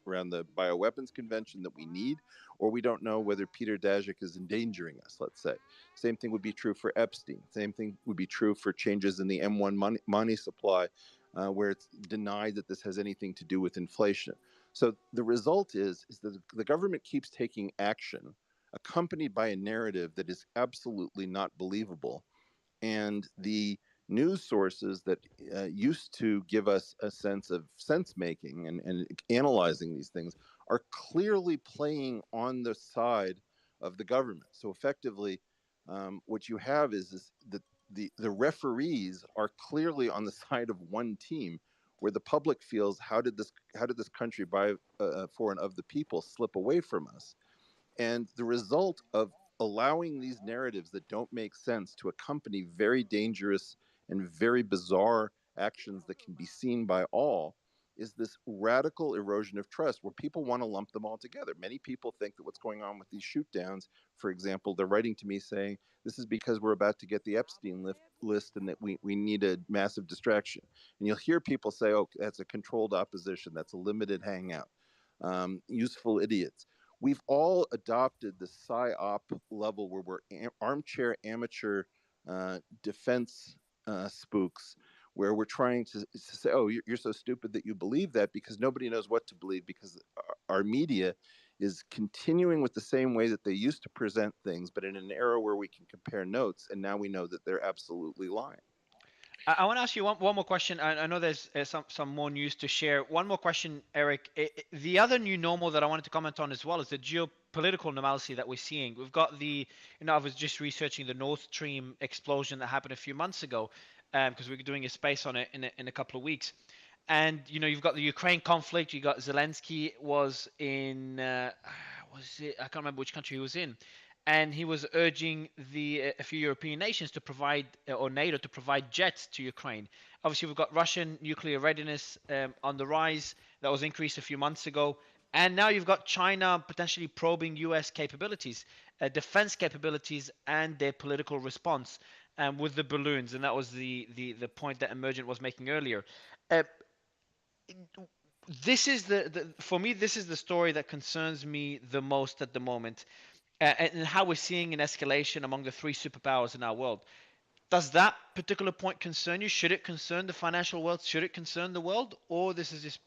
around the bioweapons convention that we need, or we don't know whether Peter Daszak is endangering us, let's say. Same thing would be true for Epstein. Same thing would be true for changes in the M1 money supply, where it's denied that this has anything to do with inflation. So the result is that the government keeps taking action accompanied by a narrative that is absolutely not believable. And the news sources that used to give us a sense of sense-making and analyzing these things are clearly playing on the side of the government. So effectively, what you have is that the referees are clearly on the side of one team, where the public feels, how did this country by for and of the people slip away from us? And the result of allowing these narratives that don't make sense to accompany very dangerous and very bizarre actions that can be seen by all is this radical erosion of trust, where people want to lump them all together. Many people think that what's going on with these shoot downs, for example, they're writing to me saying, this is because we're about to get the Epstein list and that we need a massive distraction. And you'll hear people say, oh, that's a controlled opposition, that's a limited hangout, useful idiots. We've all adopted the PSYOP level where we're armchair amateur defense spooks, where we're trying to say, oh, you're so stupid that you believe that, because nobody knows what to believe, because our media is continuing with the same way that they used to present things, but in an era where we can compare notes, and now we know that they're absolutely lying. I want to ask you one more question. I know there's some more news to share. One more question, Eric. The other new normal that I wanted to comment on as well is the geopolitical normalcy that we're seeing. We've got I was just researching the Nord Stream explosion that happened a few months ago, because we're doing a space on it in a couple of weeks. And, you've got the Ukraine conflict. You got Zelensky was in, I can't remember which country he was in. And he was urging a few European nations to provide, or NATO to provide jets to Ukraine. Obviously, we've got Russian nuclear readiness on the rise. That was increased a few months ago. And now you've got China potentially probing US capabilities, defense capabilities, and their political response with the balloons. And that was the point that Emergent was making earlier. This is for me, this is the story that concerns me the most at the moment. And how we're seeing an escalation among the three superpowers in our world. Does that particular point concern you? Should it concern the financial world? Should it concern the world? Or this is just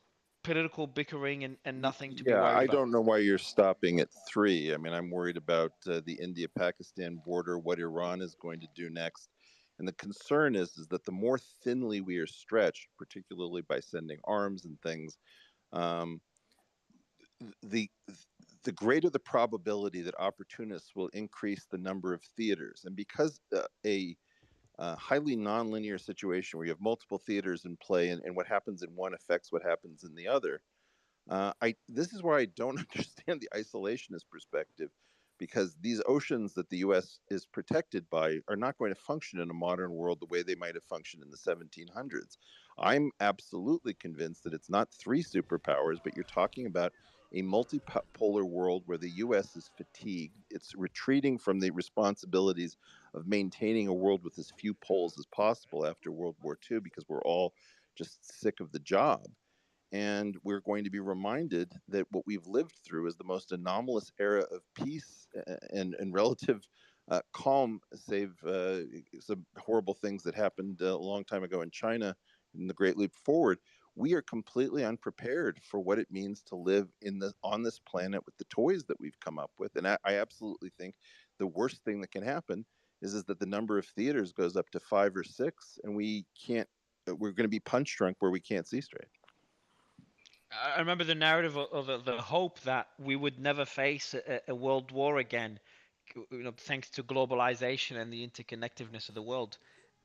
political bickering and nothing to be worried about? I don't know why you're stopping at 3. I mean, I'm worried about the India-Pakistan border, what Iran is going to do next. And the concern is that the more thinly we are stretched, particularly by sending arms and things, the greater the probability that opportunists will increase the number of theaters. And because a highly nonlinear situation where you have multiple theaters in play, and what happens in one affects what happens in the other, this is why I don't understand the isolationist perspective, because these oceans that the U.S. is protected by are not going to function in a modern world the way they might have functioned in the 1700s. I'm absolutely convinced that it's not 3 superpowers, but you're talking about a multipolar world where the U.S. is fatigued. It's retreating from the responsibilities of maintaining a world with as few poles as possible after World War II, because we're all just sick of the job. And we're going to be reminded that what we've lived through is the most anomalous era of peace and relative calm, save some horrible things that happened a long time ago in China in the Great Leap Forward. We are completely unprepared for what it means to live on this planet with the toys that we've come up with. And I absolutely think the worst thing that can happen is that the number of theaters goes up to 5 or 6, and we're going to be punch drunk where we can't see straight. I remember the narrative of the hope that we would never face a world war again, thanks to globalization and the interconnectedness of the world.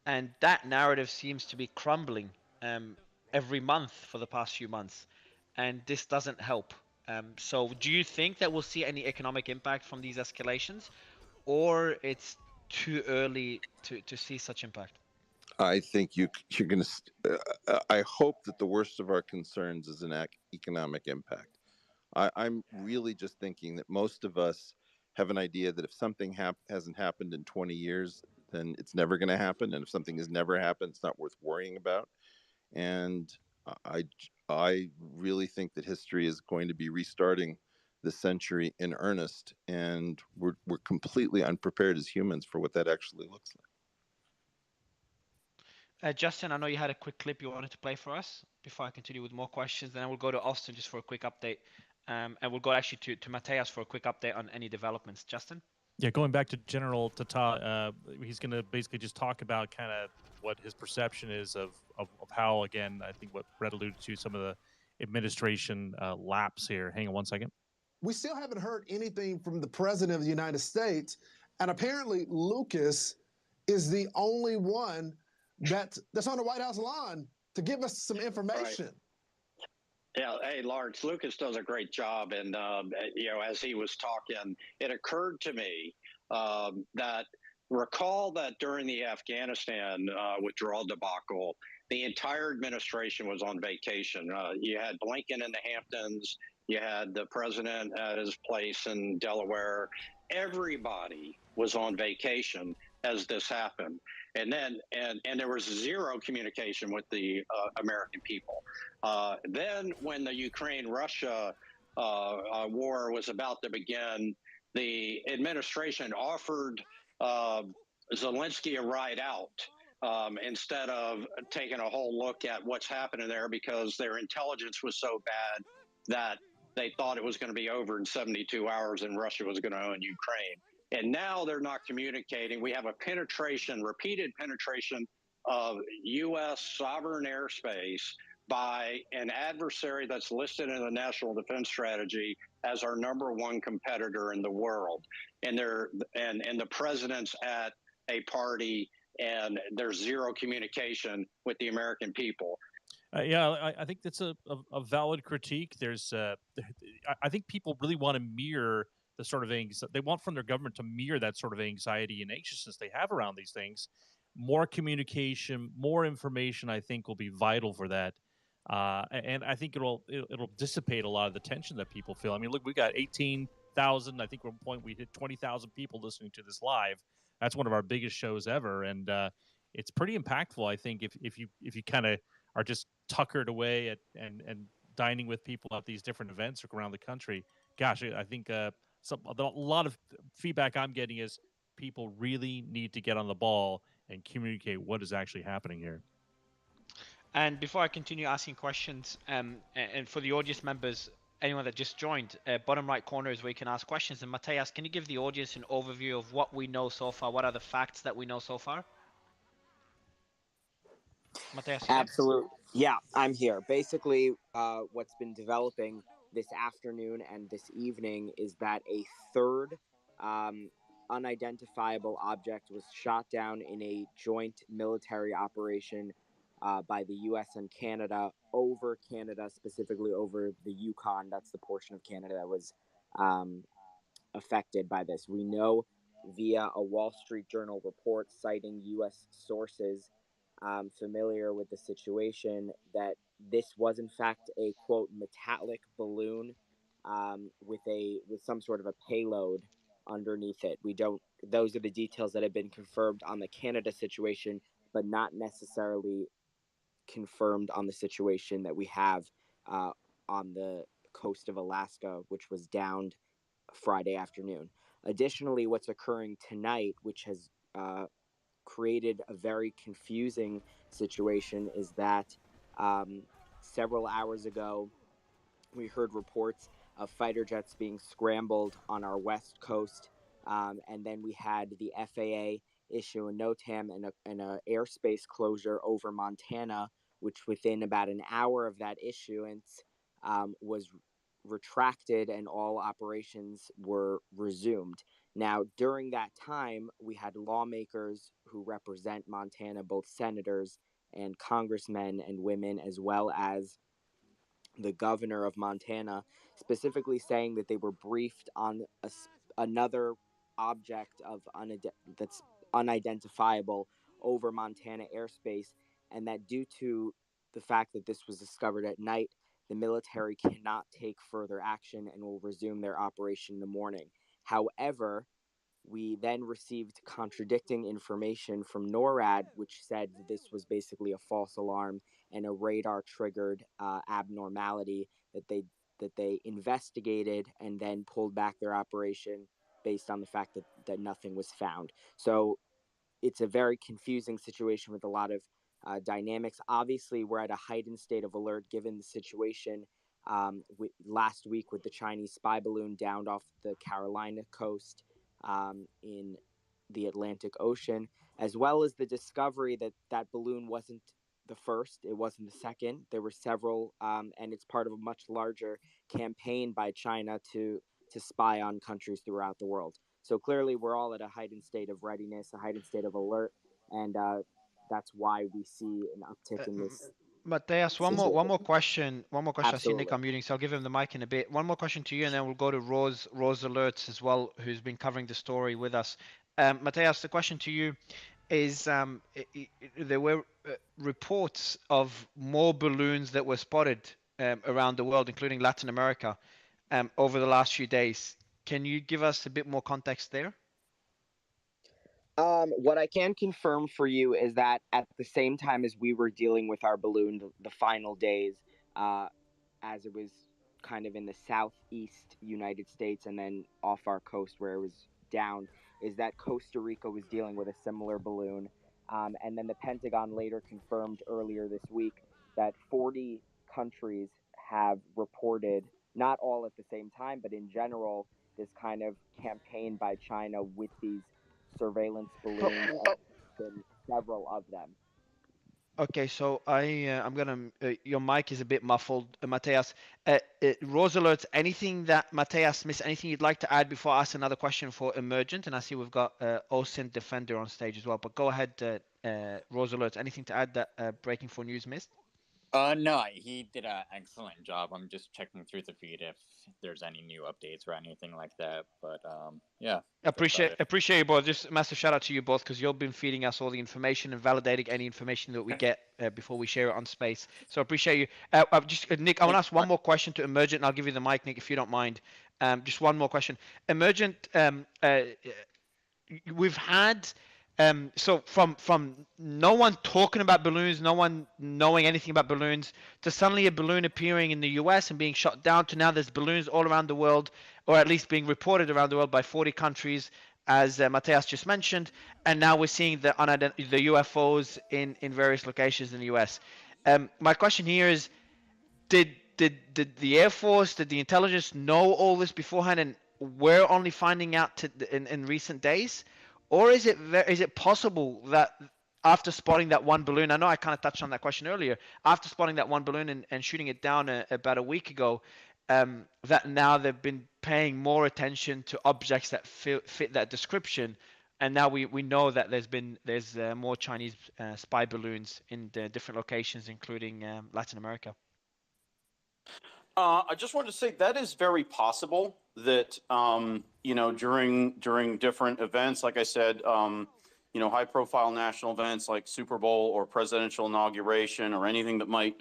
And that narrative seems to be crumbling every month for the past few months. And this doesn't help. So do you think that we'll see any economic impact from these escalations, or it's too early to see such impact? I think you're going to. I hope that the worst of our concerns is an economic impact. I'm really just thinking that most of us have an idea that if something hasn't happened in 20 years, then it's never going to happen, and if something has never happened, it's not worth worrying about. And I really think that history is going to be restarting this century in earnest, and we're completely unprepared as humans for what that actually looks like. Justin, I know you had a quick clip you wanted to play for us before I continue with more questions. Then we'll go to Austin just for a quick update. And we'll go actually to Mateus for a quick update on any developments. Justin? Yeah, going back to General Tata, he's going to basically just talk about kind of what his perception is of how, again, I think what Brett alluded to, some of the administration lapse here. Hang on one second. We still haven't heard anything from the president of the United States, and apparently Lucas is the only one that's on the White House lawn to give us some information. Right. Yeah, hey, Lawrence, Lucas does a great job. And, as he was talking, it occurred to me that recall that during the Afghanistan withdrawal debacle, the entire administration was on vacation. You had Blinken in the Hamptons, you had the president at his place in Delaware. Everybody was on vacation as this happened. And then, and there was zero communication with the American people. Then when the Ukraine-Russia war was about to begin, the administration offered Zelensky a ride out instead of taking a whole look at what's happening there, because their intelligence was so bad that they thought it was going to be over in 72 hours and Russia was going to own Ukraine. And now they're not communicating. We have a repeated penetration of U.S. sovereign airspace by an adversary that's listed in the National Defense Strategy as our #1 competitor in the world. And the president's at a party and there's zero communication with the American people. I think that's a valid critique. There's, I think people really want to mirror the sort of they want from their government to mirror that sort of anxiety and anxiousness they have around these things. More communication, more information, I think, will be vital for that. And I think it'll dissipate a lot of the tension that people feel. I mean, look, we got 18,000. I think at one point we hit 20,000 people listening to this live. That's one of our biggest shows ever, and it's pretty impactful. I think if you kind of are just tuckered away and dining with people at these different events around the country, gosh, I think a lot of feedback I'm getting is people really need to get on the ball and communicate what is actually happening here. And before I continue asking questions, and for the audience members, anyone that just joined, bottom right corner is where you can ask questions. And Matthias, can you give the audience an overview of what we know so far? What are the facts that we know so far? Matthias? Absolutely. Yeah, I'm here. Basically, what's been developing this afternoon and this evening is that a third unidentifiable object was shot down in a joint military operation by the U.S. and Canada over Canada, specifically over the Yukon. That's the portion of Canada that was affected by this. We know via a Wall Street Journal report citing U.S. sources familiar with the situation that this was in fact a quote metallic balloon with some sort of a payload underneath it. Those are the details that have been confirmed on the Canada situation, but not necessarily confirmed on the situation that we have on the coast of Alaska, which was downed Friday afternoon. Additionally, what's occurring tonight, which has created a very confusing situation, is that several hours ago, we heard reports of fighter jets being scrambled on our west coast, and then we had the FAA issue a NOTAM and a airspace closure over Montana, which within about an hour of that issuance was retracted and all operations were resumed. Now, during that time, we had lawmakers who represent Montana, both senators and congressmen and women, as well as the governor of Montana, specifically saying that they were briefed on another object that's unidentifiable over Montana airspace, and that due to the fact that this was discovered at night, the military cannot take further action and will resume their operation in the morning. However, we then received contradicting information from NORAD, which said that this was basically a false alarm and a radar-triggered abnormality that they investigated and then pulled back their operation based on the fact that nothing was found. So it's a very confusing situation with a lot of dynamics. Obviously, we're at a heightened state of alert given the situation last week with the Chinese spy balloon downed off the Carolina coast in the Atlantic Ocean, as well as the discovery that balloon wasn't the first. It wasn't the second. There were several, and it's part of a much larger campaign by China to spy on countries throughout the world. So clearly, we're all at a heightened state of readiness, a heightened state of alert, and that's why we see an uptick in this. Mateus, one more question. One more question. Absolutely. I see Nick unmuting, so I'll give him the mic in a bit. One more question to you, and then we'll go to Rose Alerts as well, who's been covering the story with us. Mateus, the question to you is: there were reports of more balloons that were spotted around the world, including Latin America, over the last few days. Can you give us a bit more context there? What I can confirm for you is that at the same time as we were dealing with our balloon, the final days, as it was kind of in the southeast United States and then off our coast where it was down, is that Costa Rica was dealing with a similar balloon. And then the Pentagon later confirmed earlier this week that 40 countries have reported, not all at the same time, but in general, this kind of campaign by China with these surveillance balloons, and several of them. Okay, so I'm gonna. Your mic is a bit muffled, Mateus. Rose Alerts. Anything that Mateus missed? Anything you'd like to add before I ask another question for Emergent? And I see we've got OSINT Defender on stage as well. But go ahead, Rose Alerts. Anything to add that Breaking 4 News missed? No, he did an excellent job. I'm just checking through the feed if there's any new updates or anything like that. But yeah. Appreciate you both. Just a massive shout out to you both because you've been feeding us all the information and validating any information that we get before we share it on space. So appreciate you. Nick, I want to ask one more question to Emergent, and I'll give you the mic, Nick, if you don't mind. Just one more question. Emergent, we've had. So from no one talking about balloons, no one knowing anything about balloons, to suddenly a balloon appearing in the US and being shot down, to now there's balloons all around the world, or at least being reported around the world by 40 countries, as Mateus just mentioned, and now we're seeing the UFOs in various locations in the US. My question here is, did the Air Force, did the intelligence know all this beforehand, and we're only finding out in recent days? Or is it possible that after spotting that one balloon, I know I kind of touched on that question earlier, after spotting that one balloon and shooting it down about a week ago, that now they've been paying more attention to objects that fit that description, and now we know that there's more Chinese spy balloons in the different locations, including Latin America? I just wanted to say that is very possible that, during different events, like I said, high profile national events like Super Bowl or presidential inauguration or anything that might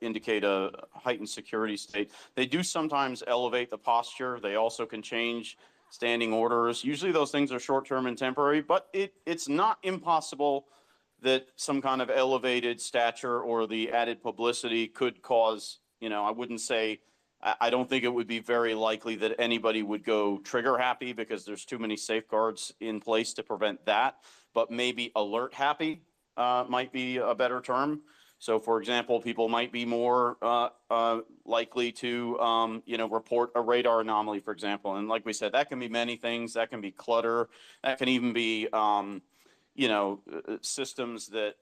indicate a heightened security state, they do sometimes elevate the posture. They also can change standing orders. Usually those things are short term and temporary, but it's not impossible that some kind of elevated stature or the added publicity could cause, I wouldn't say, I don't think it would be very likely that anybody would go trigger happy because there's too many safeguards in place to prevent that, but maybe alert happy might be a better term. So for example, people might be more likely to, report a radar anomaly, for example. And like we said, that can be many things. That can be clutter. That can even be, systems that,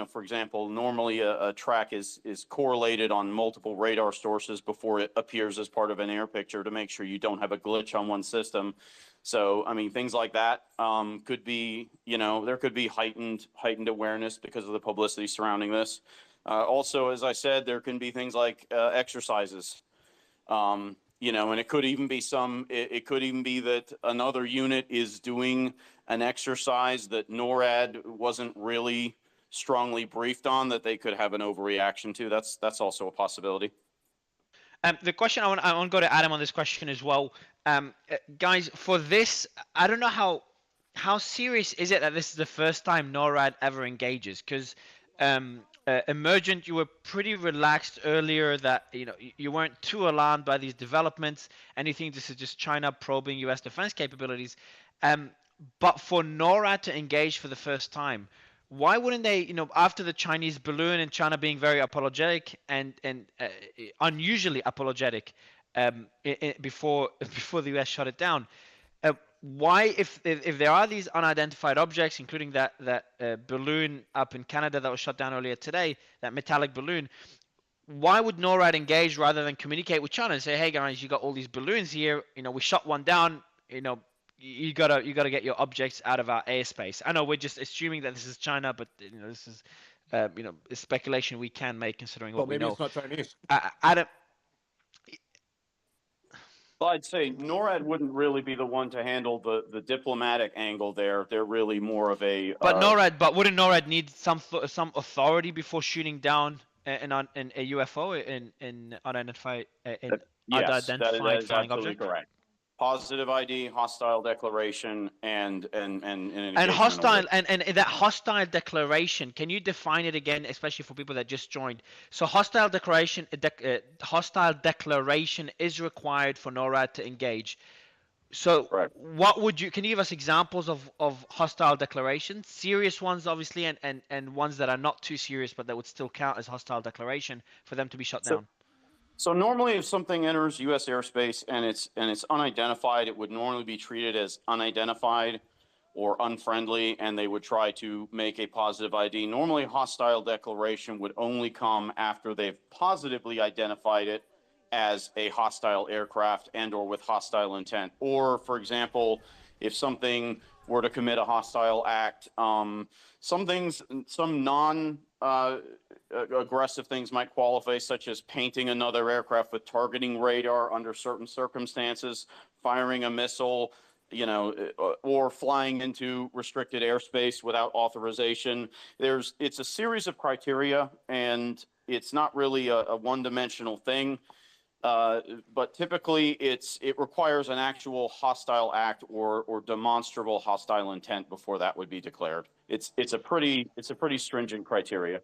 for example, normally a track is correlated on multiple radar sources before it appears as part of an air picture to make sure you don't have a glitch on one system. So, I mean, things like that could be, there could be heightened awareness because of the publicity surrounding this. Also, as I said, there can be things like exercises. And it could even be it could even be that another unit is doing an exercise that NORAD wasn't really strongly briefed on that they could have an overreaction to. That's also a possibility. The question I want to go to Adam on this question as well. Guys, for this, I don't know how serious is it that this is the first time NORAD ever engages? Because Emergent, you were pretty relaxed earlier that you weren't too alarmed by these developments, and you think this is just China probing U.S. defense capabilities. But for NORAD to engage for the first time, why wouldn't they, after the Chinese balloon and China being very apologetic and unusually apologetic before the U.S. shut it down, Why, if there are these unidentified objects, including that balloon up in Canada that was shot down earlier today, that metallic balloon, why would NORAD engage rather than communicate with China and say, hey guys, you got all these balloons here, we shot one down, you gotta get your objects out of our airspace. I know we're just assuming that this is China, but this is speculation we can make considering what we know. Maybe it's not Chinese. Adam. Well, I'd say NORAD wouldn't really be the one to handle the diplomatic angle there. They're really more of a. But wouldn't NORAD need some authority before shooting down a UFO in unidentified Yes, that is flying absolutely object? correct. Positive ID, hostile declaration, and hostile and that hostile declaration. Can you define it again, especially for people that just joined? So hostile declaration is required for NORAD to engage. So what would you? Can you give us examples of hostile declarations? Serious ones, obviously, and ones that are not too serious, but that would still count as hostile declaration for them to be shut down. So normally, if something enters U.S. airspace and it's unidentified, it would normally be treated as unidentified or unfriendly, and they would try to make a positive ID. Normally, hostile declaration would only come after they've positively identified it as a hostile aircraft and/or with hostile intent. Or, for example, if something were to commit a hostile act, some non-aggressive things might qualify, such as painting another aircraft with targeting radar under certain circumstances, firing a missile, or flying into restricted airspace without authorization. It's a series of criteria, and it's not really a one-dimensional thing. But typically, it requires an actual hostile act or demonstrable hostile intent before that would be declared. It's a pretty stringent criteria.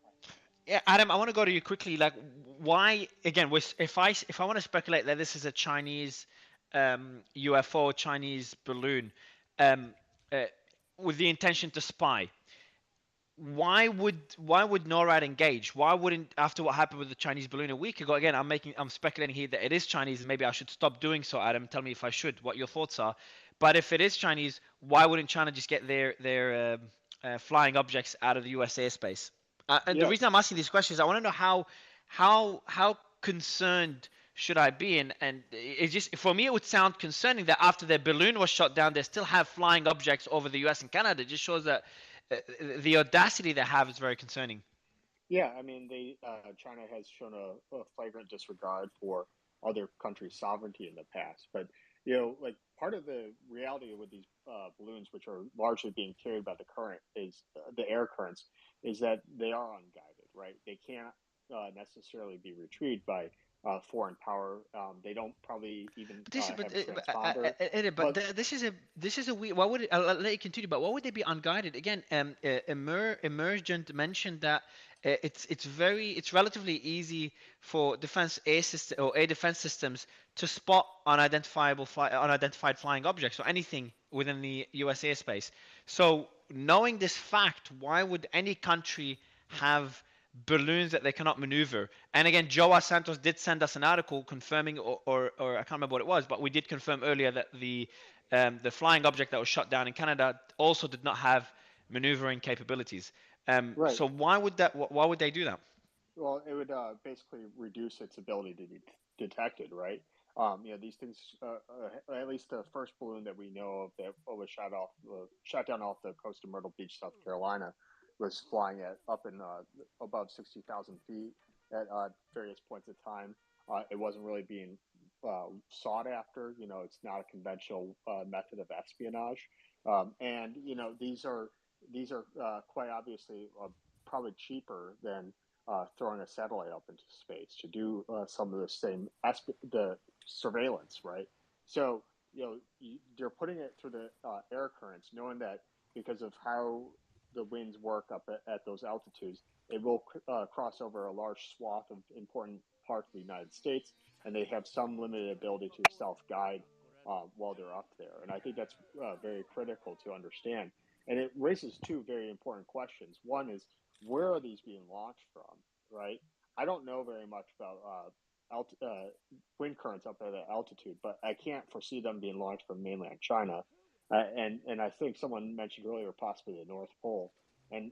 Yeah, Adam, I want to go to you quickly. Like, why again? If I want to speculate that this is a Chinese UFO, Chinese balloon, with the intention to spy, why would NORAD engage? Why wouldn't, after what happened with the Chinese balloon a week ago? Again, I'm speculating here that it is Chinese, and maybe I should stop doing so. Adam, tell me if I should. What your thoughts are? But if it is Chinese, why wouldn't China just get their flying objects out of the U.S. airspace? And the reason I'm asking these questions, I want to know how concerned should I be? And it's just, for me, it would sound concerning that after their balloon was shot down, they still have flying objects over the U.S. and Canada. It just shows that the audacity they have is very concerning. Yeah, I mean, China has shown a flagrant disregard for other countries' sovereignty in the past. But like part of the reality with these balloons, which are largely being carried by the current, is the air currents, is that they are unguided, right? They can't necessarily be retrieved by foreign power. They don't probably even have a transponder. But this is a weird. Why would I'll let you continue? But why would they be unguided? Again, Emergent mentioned that it's relatively easy for air defense systems to spot unidentified flying objects or anything within the U.S. airspace. So knowing this fact, why would any country have balloons that they cannot maneuver? And again, Joao Santos did send us an article confirming, or I can't remember what it was, but we did confirm earlier that the flying object that was shot down in Canada also did not have maneuvering capabilities. Right. So why would they do that? Well, it would basically reduce its ability to be detected, right? These things, at least the first balloon that we know of that was shot down off the coast of Myrtle Beach, South Carolina, was flying at up in above 60,000 feet at various points of time. It wasn't really being sought after. It's not a conventional method of espionage, and these are quite obviously probably cheaper than throwing a satellite up into space to do some of the same the surveillance, right? So you're putting it through the air currents, knowing that because of how the winds work up at those altitudes, it will cross over a large swath of important parts of the United States, and they have some limited ability to self-guide while they're up there. And I think that's very critical to understand. And it raises two very important questions. One is, where are these being launched from, right? I don't know very much about wind currents up at that altitude, but I can't foresee them being launched from mainland China. And I think someone mentioned earlier possibly the North Pole. And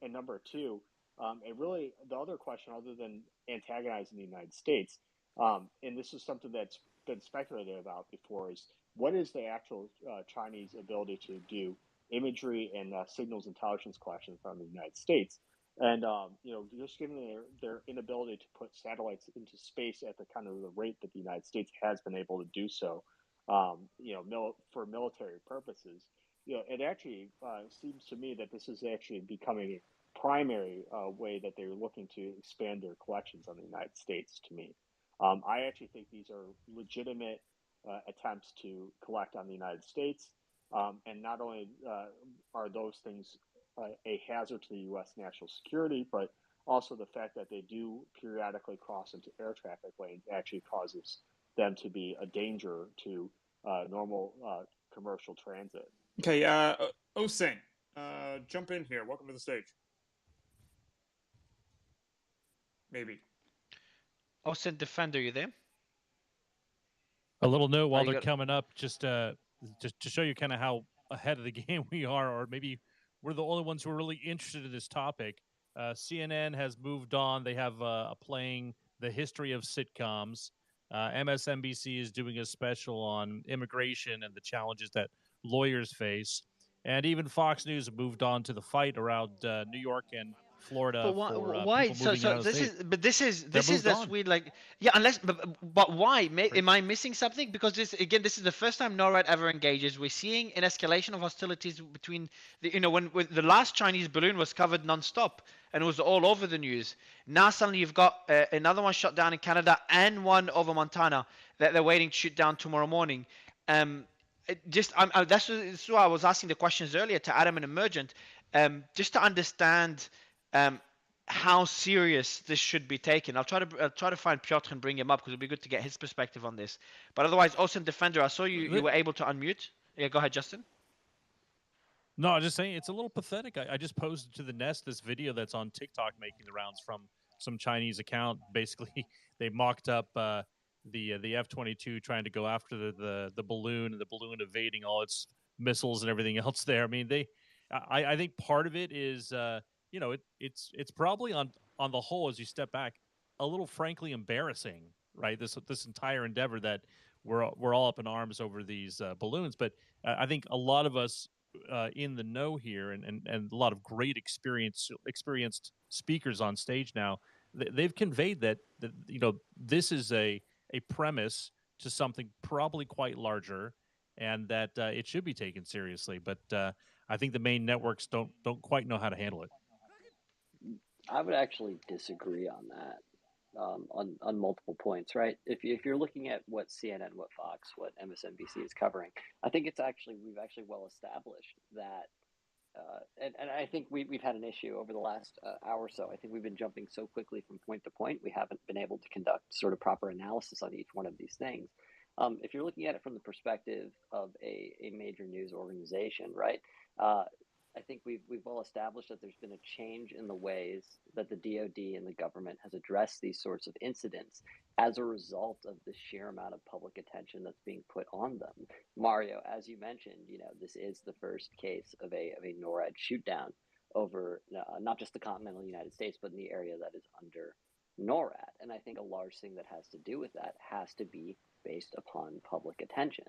number two, the other question, other than antagonizing the United States, and this is something that's been speculated about before, is what is the actual Chinese ability to do imagery and signals intelligence collection from the United States? And just given their inability to put satellites into space at the kind of the rate that the United States has been able to do so, for military purposes, it actually seems to me that this is actually becoming a primary way that they're looking to expand their collections on the United States. To me, I actually think these are legitimate attempts to collect on the United States, and not only are those things a hazard to the U.S. national security, but also the fact that they do periodically cross into air traffic lanes actually causes them to be a danger to normal commercial transit. Okay, Osin, jump in here. Welcome to the stage. Maybe. Osin Defender, you there? A little note while they're coming up, just to show you kind of how ahead of the game we are, or maybe we're the only ones who are really interested in this topic. CNN has moved on. They have playing the history of sitcoms. MSNBC is doing a special on immigration and the challenges that lawyers face. And even Fox News moved on to the fight around New York and Florida. But why? People moving out of this state. this is the sweet, like, yeah. Unless, but why? Am I missing something? Because this is the first time NORAD ever engages. We're seeing an escalation of hostilities between when the last Chinese balloon was covered nonstop and it was all over the news. Now suddenly you've got another one shot down in Canada and one over Montana that they're waiting to shoot down tomorrow morning. That's why I was asking the questions earlier to Adam and Emergent, just to understand how serious this should be taken. I'll try to find Piotr and bring him up because it'd be good to get his perspective on this. But otherwise, Osin Defender, I saw you were able to unmute. Yeah, go ahead, Justin. No, I'm just saying it's a little pathetic. I just posted to the Nest this video that's on TikTok making the rounds from some Chinese account. Basically, they mocked up the F-22 trying to go after the balloon, and the balloon evading all its missiles and everything else there. I mean, I think part of it is it's probably on the whole, as you step back, a little frankly embarrassing, right? This entire endeavor that we're all up in arms over these balloons. But I think a lot of us in the know here, and a lot of great experienced speakers on stage now, they've conveyed that this is a premise to something probably quite larger, and that it should be taken seriously. But I think the main networks don't quite know how to handle it. I would actually disagree on that, on multiple points, right? If you're looking at what CNN, what Fox, what MSNBC is covering, I think we've actually well established that, and I think we've had an issue over the last hour or so. I think we've been jumping so quickly from point to point, we haven't been able to conduct sort of proper analysis on each one of these things. If you're looking at it from the perspective of a major news organization, right? I think we've well established that there's been a change in the ways that the DoD and the government has addressed these sorts of incidents as a result of the sheer amount of public attention that's being put on them. Mario, as you mentioned, this is the first case of a NORAD shootdown over not just the continental United States, but in the area that is under NORAD. And I think a large thing that has to do with that has to be based upon public attention.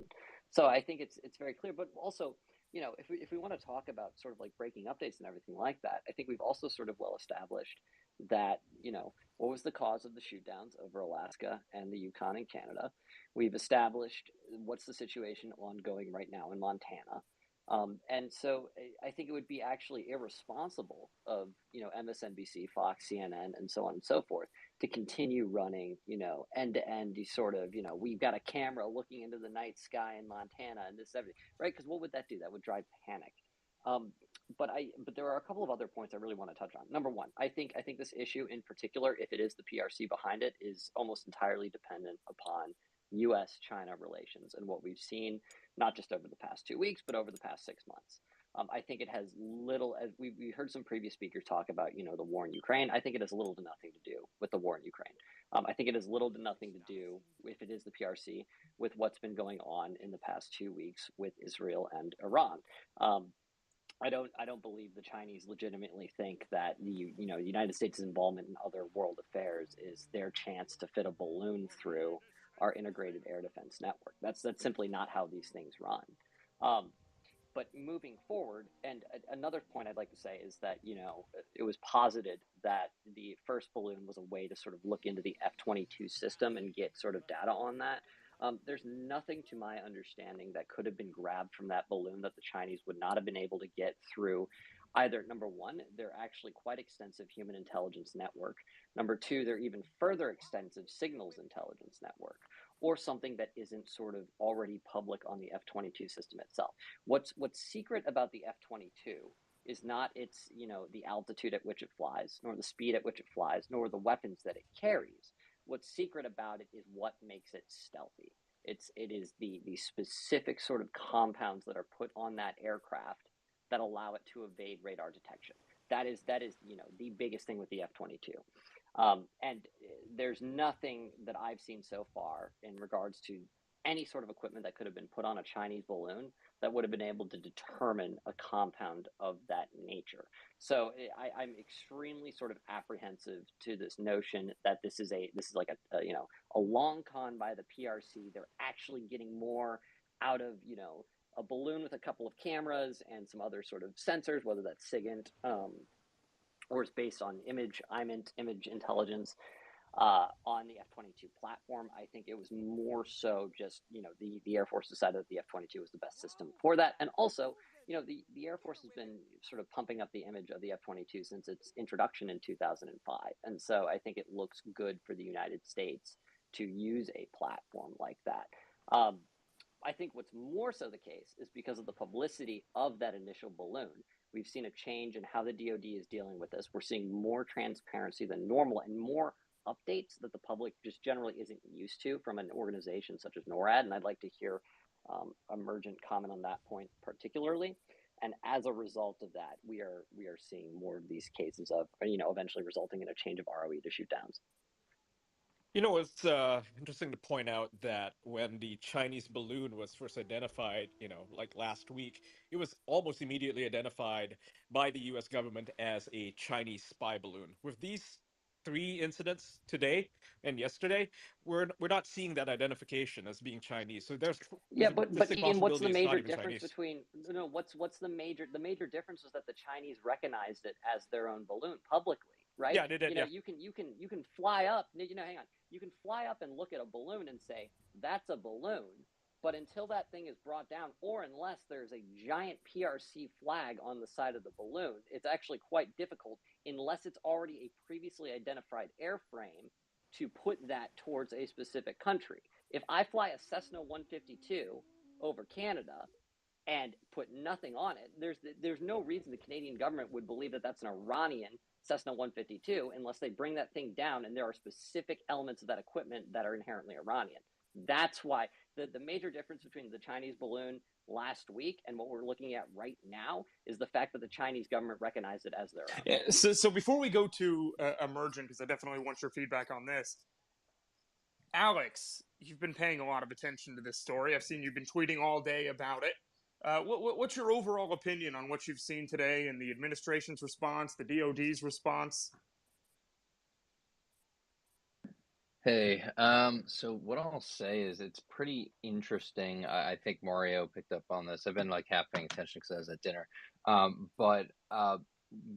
So I think it's very clear, but also, if we want to talk about sort of like breaking updates and everything like that, I think we've also sort of well established that, what was the cause of the shoot downs over Alaska and the Yukon in Canada. We've established what's the situation ongoing right now in Montana. And so I think it would be actually irresponsible of, MSNBC, Fox, CNN, and so on and so forth to continue running, end to end, these sort of, we've got a camera looking into the night sky in Montana and this, everything, right? Because what would that do? That would drive panic. But there are a couple of other points I really want to touch on. Number one, I think this issue in particular, if it is the PRC behind it, is almost entirely dependent upon U.S.-China relations and what we've seen, not just over the past 2 weeks, but over the past 6 months. I think it has little, as we heard some previous speakers talk about, the war in Ukraine. I think it has little to nothing to do with the war in Ukraine. I think it has little to nothing to do, if it is the PRC, with what's been going on in the past 2 weeks with Israel and Iran. I don't believe the Chinese legitimately think that the United States' involvement in other world affairs is their chance to fit a balloon through our integrated air defense network. That's simply not how these things run. But moving forward, and another point I'd like to say is that, it was posited that the first balloon was a way to sort of look into the F-22 system and get sort of data on that. There's nothing to my understanding that could have been grabbed from that balloon that the Chinese would not have been able to get through either, number one, their actually quite extensive human intelligence network, number two, their even further extensive signals intelligence network, or something that isn't sort of already public on the F-22 system itself. What's secret about the F-22 is not its, the altitude at which it flies, nor the speed at which it flies, nor the weapons that it carries. What's secret about it is what makes it stealthy. It is the specific sort of compounds that are put on that aircraft that allow it to evade radar detection. That is the biggest thing with the F-22. And there's nothing that I've seen so far in regards to any sort of equipment that could have been put on a Chinese balloon that would have been able to determine a compound of that nature. So I'm extremely sort of apprehensive to this notion that this is like a long con by the PRC. They're actually getting more out of a balloon with a couple of cameras and some other sort of sensors, whether that's SIGINT or is based on image intelligence on the F-22 platform. I think it was more so just, the Air Force decided that the F-22 was the best system for that. And also, the Air Force has been sort of pumping up the image of the F-22 since its introduction in 2005. And so I think it looks good for the United States to use a platform like that. I think what's more so the case is because of the publicity of that initial balloon. We've seen a change in how the DoD is dealing with this. We're seeing more transparency than normal and more updates that the public just generally isn't used to from an organization such as NORAD. And I'd like to hear Emergent comment on that point particularly. And as a result of that, we are seeing more of these cases of, eventually resulting in a change of ROE to shoot downs. It's interesting to point out that when the Chinese balloon was first identified, like last week, it was almost immediately identified by the U.S. government as a Chinese spy balloon. With these 3 incidents today and yesterday, we're not seeing that identification as being Chinese. So there's but Ian, what's the major difference Chinese. between what's the major difference is that the Chinese recognized it as their own balloon publicly, right? Yeah, they did. You can fly up. Hang on. You can fly up and look at a balloon and say that's a balloon, but until that thing is brought down, or unless there's a giant PRC flag on the side of the balloon, it's actually quite difficult, unless it's already a previously identified airframe, to put that towards a specific country. If I fly a Cessna 152 over Canada and put nothing on it, there's no reason the Canadian government would believe that that's an Iranian Cessna 152 unless they bring that thing down and there are specific elements of that equipment that are inherently Iranian. That's why the major difference between the Chinese balloon last week and what we're looking at right now is the fact that the Chinese government recognized it as their own. Yeah, so before we go to Emergent, because I definitely want your feedback on this, Alex, you've been paying a lot of attention to this story. I've seen you've been tweeting all day about it. What's your overall opinion on what you've seen today and the administration's response, the DoD's response? Hey, so what I'll say is it's pretty interesting. I think Mario picked up on this. I've been like half paying attention because I was at dinner. But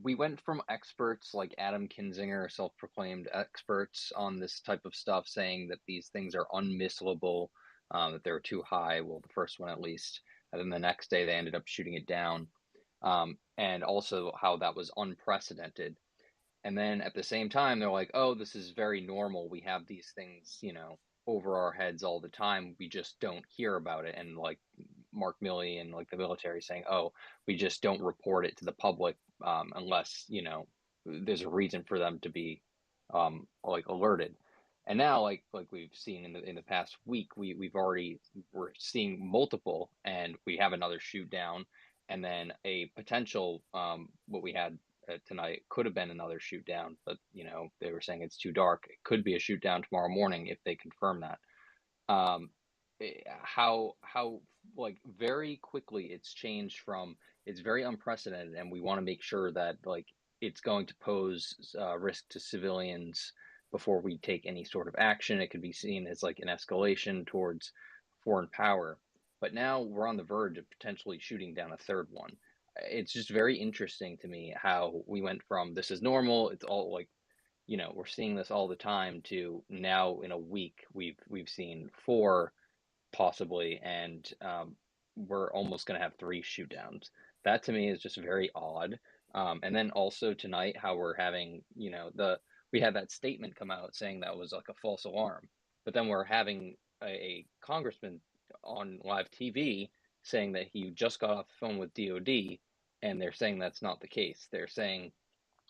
we went from experts like Adam Kinzinger, self-proclaimed experts on this type of stuff, saying that these things are unmissable, that they're too high. Well, the first one at least. And then the next day they ended up shooting it down. And also how that was unprecedented. And then at the same time, they're like, oh, this is very normal. We have these things, over our heads all the time. We just don't hear about it. And like Mark Milley and like the military saying, oh, we just don't report it to the public unless, there's a reason for them to be like alerted. And now, like we've seen in the past week, we're seeing multiple, and we have another shoot down. and then a potential what we had tonight could have been another shoot down, but they were saying it's too dark. It could be a shoot down tomorrow morning if they confirm that. How like very quickly it's changed from it's very unprecedented, and we want to make sure that like it's going to pose risk to civilians before we take any sort of action. It could be seen as like an escalation towards foreign power, but now we're on the verge of potentially shooting down a third one. It's just very interesting to me how we went from this is normal, it's all like we're seeing this all the time to now in a week we've seen 4 possibly, and we're almost going to have 3 shoot downs. That to me is just very odd. And then also tonight, how we're having, we had that statement come out saying that was like a false alarm, but then we're having a congressman on live TV saying that he just got off the phone with DOD, and they're saying that's not the case. They're saying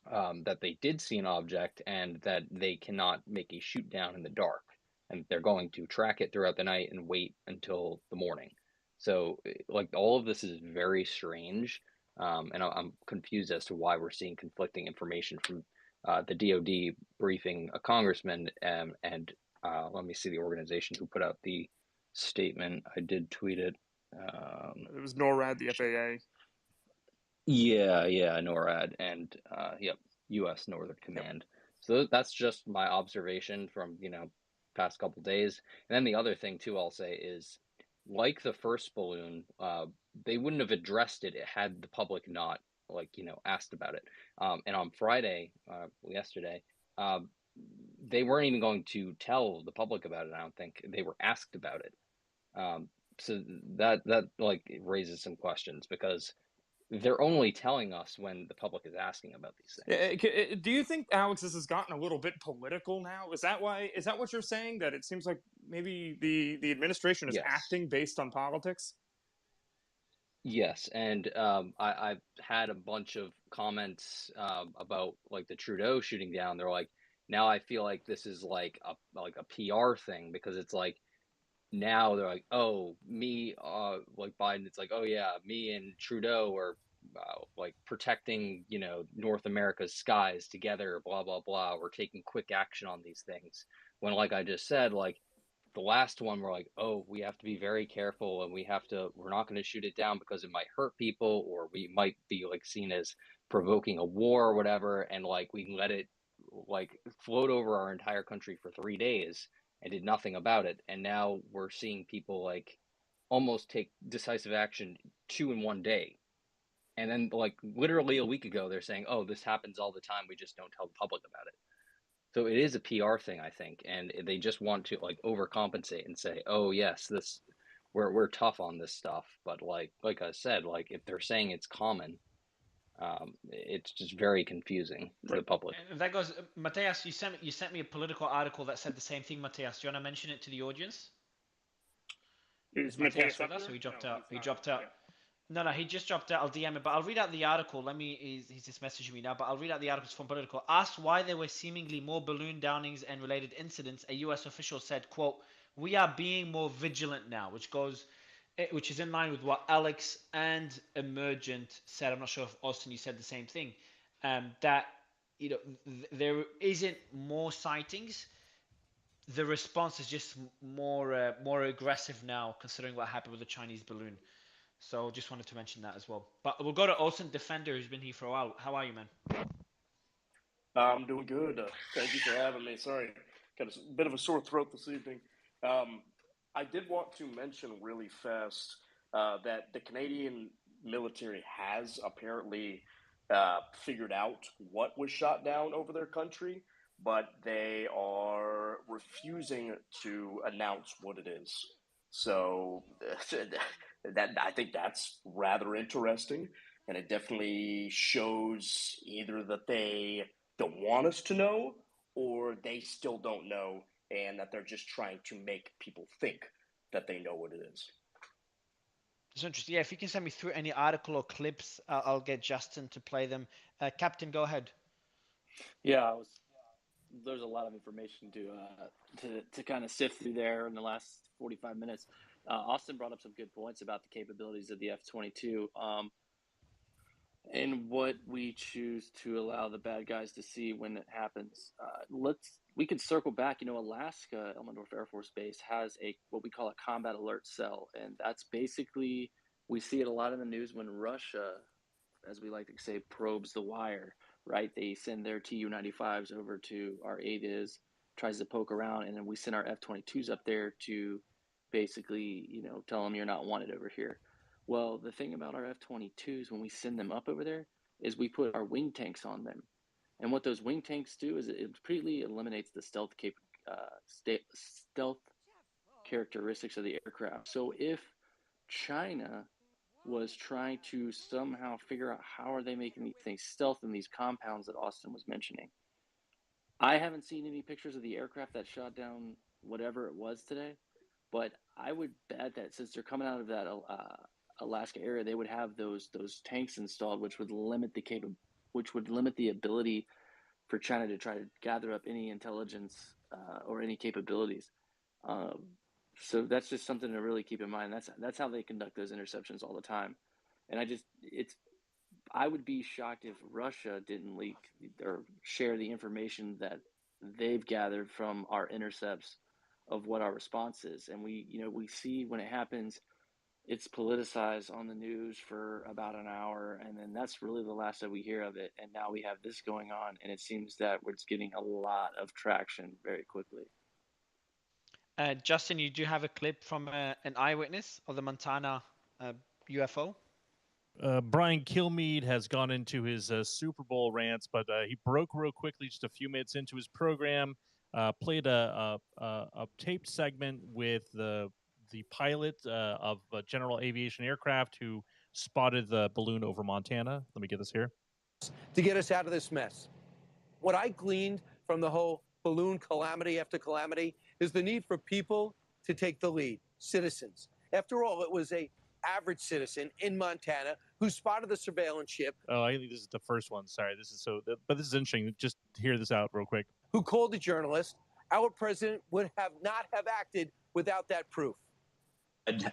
that they did see an object and that they cannot make a shoot down in the dark, and they're going to track it throughout the night and wait until the morning. So like all of this is very strange, and I'm confused as to why we're seeing conflicting information from the DOD briefing a congressman, and let me see the organization who put out the statement. I did tweet it. It was NORAD, the FAA. Yeah, NORAD, and yep, U.S. Northern Command. So that's just my observation from past couple days. And then the other thing too, I'll say is, like the first balloon, they wouldn't have addressed it had the public not asked about it. And on Friday, yesterday, they weren't even going to tell the public about it. I don't think they were asked about it. So that like raises some questions, because they're only telling us when the public is asking about these things. Do you think, Alex, this has gotten a little bit political now? Is that what you're saying? That it seems like maybe the administration is acting based on politics? Yes, and I've had a bunch of comments about like the Trudeau shooting down. They're like, now I feel like this is like a PR thing, because it's like now they're like, oh, me, like Biden, it's like, oh yeah, me and Trudeau are like protecting, North America's skies together, blah, blah, blah. We're taking quick action on these things. When, like I just said, like the last one, we're like, oh, we have to be very careful, and we're not going to shoot it down because it might hurt people, or we might be like seen as provoking a war or whatever. And like, we let it like float over our entire country for 3 days and did nothing about it. And now we're seeing people like almost take decisive action 2 in 1 day. And then like literally a week ago, they're saying, oh, this happens all the time, we just don't tell the public about it. So it is a PR thing, I think. And they just want to like overcompensate and say, oh yes, we're tough on this stuff. But like I said, like if they're saying it's common, it's just very confusing for the public. And that goes, Mateus, you sent me a political article that said the same thing, Mateus. Do you want to mention it to the audience? Is Mateus with us, or he dropped out? He dropped out. No, he just dropped out. I'll DM it, but I'll read out the article. He's just messaging me now, but I'll read out the articles from Political. Asked why there were seemingly more balloon downings and related incidents, a U.S. official said, quote, "We are being more vigilant now," which is in line with what Alex and Emergent said. I'm not sure if Austin, you said the same thing. That there isn't more sightings. The response is just more aggressive now, considering what happened with the Chinese balloon. So just wanted to mention that as well. But we'll go to Olsen Defender, who's been here for a while. How are you, man? I'm doing good. Thank you for having me. Sorry, got a bit of a sore throat this evening. I did want to mention really fast that the Canadian military has apparently figured out what was shot down over their country, but they are refusing to announce what it is. So I think that's rather interesting, and it definitely shows either that they don't want us to know, or they still don't know, and that they're just trying to make people think that they know what it is. It's interesting. Yeah, if you can send me through any article or clips, I'll get Justin to play them. Captain, go ahead. Yeah, there's a lot of information to kind of sift through there in the last 45 minutes. Austin brought up some good points about the capabilities of the F-22. and what we choose to allow the bad guys to see when it happens. We could circle back. Alaska Elmendorf Air Force Base has what we call a combat alert cell, and that's basically, we see it a lot in the news when Russia, as we like to say, probes the wire. Right? They send their Tu-95s over to our ADIS, tries to poke around, and then we send our F-22s up there to basically, tell them you're not wanted over here. Well, the thing about our F-22s, when we send them up over there, is we put our wing tanks on them. And what those wing tanks do is it completely eliminates the stealth characteristics of the aircraft. So if China was trying to somehow figure out how are they making these things stealth in these compounds that Austin was mentioning, I haven't seen any pictures of the aircraft that shot down whatever it was today, but I would bet that since they're coming out of that Alaska area, they would have those tanks installed, which would limit the ability for China to try to gather up any intelligence or any capabilities. So that's just something to really keep in mind. That's how they conduct those interceptions all the time. And I would be shocked if Russia didn't leak or share the information that they've gathered from our intercepts of what our response is. And we see when it happens, it's politicized on the news for about an hour, and then that's really the last that we hear of it. And now we have this going on, and it seems that it's getting a lot of traction very quickly. Justin, you do have a clip from an eyewitness of the Montana UFO? Brian Kilmeade has gone into his Super Bowl rants, but he broke real quickly just a few minutes into his program, played a taped segment with the pilot of General Aviation Aircraft who spotted the balloon over Montana. Let me get this here. To get us out of this mess. What I gleaned from the whole balloon calamity after calamity is the need for people to take the lead, citizens. After all, it was a average citizen in Montana who spotted the surveillance ship. Oh, I think this is the first one. Sorry, but this is interesting. Just hear this out real quick. Who called the journalist. Our president would not have acted without that proof.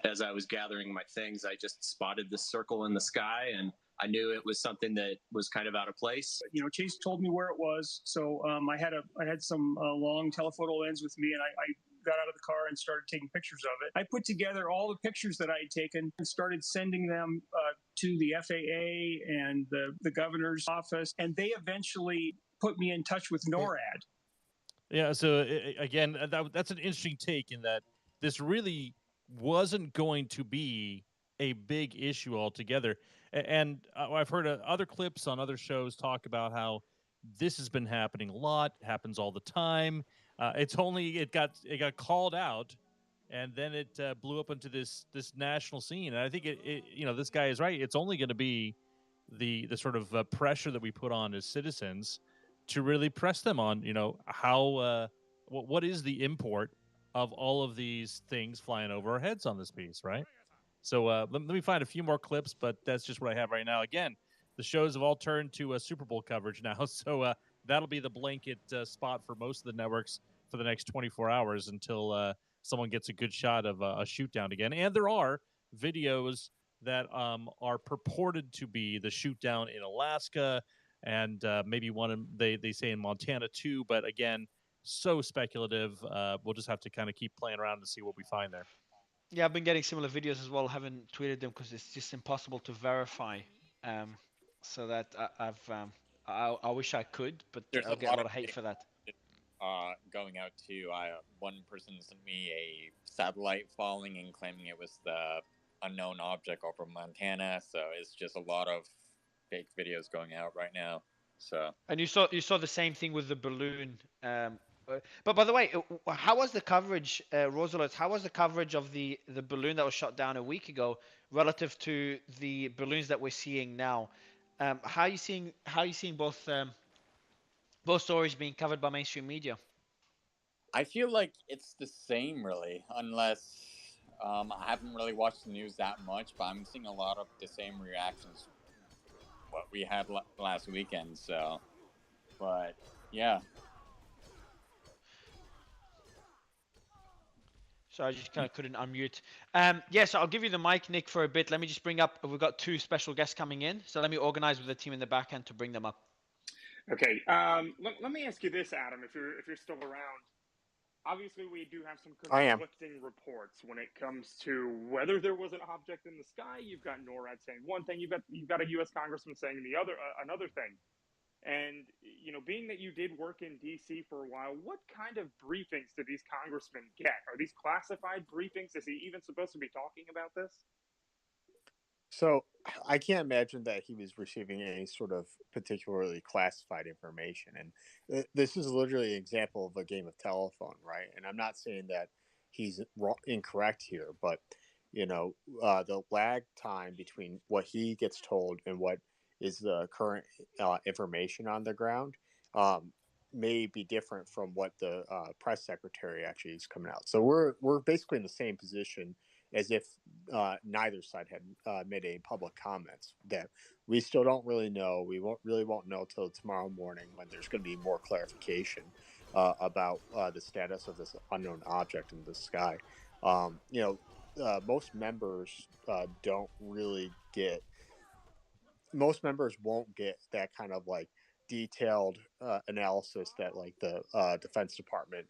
As I was gathering my things, I just spotted this circle in the sky, and I knew it was something that was kind of out of place. Chase told me where it was, so I had some long telephoto lens with me, and I got out of the car and started taking pictures of it. I put together all the pictures that I had taken and started sending them to the FAA and the governor's office, and they eventually put me in touch with NORAD. Yeah, so again, that's an interesting take in that this really wasn't going to be a big issue altogether. And I've heard other clips on other shows talk about how this has been happening a lot, happens all the time. It got called out, and then it blew up into this national scene. And I think this guy is right. It's only going to be the sort of pressure that we put on as citizens to really press them on, how what is the import of all of these things flying over our heads on this piece, right? So let me find a few more clips, but that's just what I have right now. Again, the shows have all turned to Super Bowl coverage now, so that'll be the blanket spot for most of the networks for the next 24 hours until someone gets a good shot of a shoot down again. And there are videos that are purported to be the shoot down in Alaska, and maybe one they say in Montana too. But again, so speculative. We'll just have to kind of keep playing around to see what we find there. Yeah, I've been getting similar videos as well. Haven't tweeted them because it's just impossible to verify. So that I wish I could, but I'll get a lot of hate for that. Going out to one person sent me a satellite falling and claiming it was the unknown object over Montana. So it's just a lot of fake videos going out right now. So and you saw the same thing with the balloon. But by the way, how was the coverage, Roosevelt? How was the coverage of the balloon that was shot down a week ago relative to the balloons that we're seeing now? How are you seeing both stories being covered by mainstream media? I feel like it's the same, really, unless I haven't really watched the news that much, but I'm seeing a lot of the same reactions what we had last weekend. So, but yeah. So I just kind of couldn't unmute. So I'll give you the mic, Nick, for a bit. Let me just bring up, we've got 2 special guests coming in. So let me organize with the team in the back end to bring them up. Okay. Let me ask you this, Adam, if you're still around. Obviously, we do have some conflicting reports when it comes to whether there was an object in the sky. You've got NORAD saying one thing, you've got a U.S. congressman saying the other, another thing. And being that you did work in D.C. for a while, what kind of briefings do these congressmen get? Are these classified briefings? Is he even supposed to be talking about this? So I can't imagine that he was receiving any sort of particularly classified information. And this is literally an example of a game of telephone, right? And I'm not saying that he's incorrect here, but the lag time between what he gets told and what is the current information on the ground may be different from what the press secretary actually is coming out. So we're basically in the same position as if neither side had made any public comments. That we still don't really know. We won't know till tomorrow morning when there's going to be more clarification about the status of this unknown object in the sky. Most members don't really get. Most members won't get that kind of like detailed analysis that like the Defense Department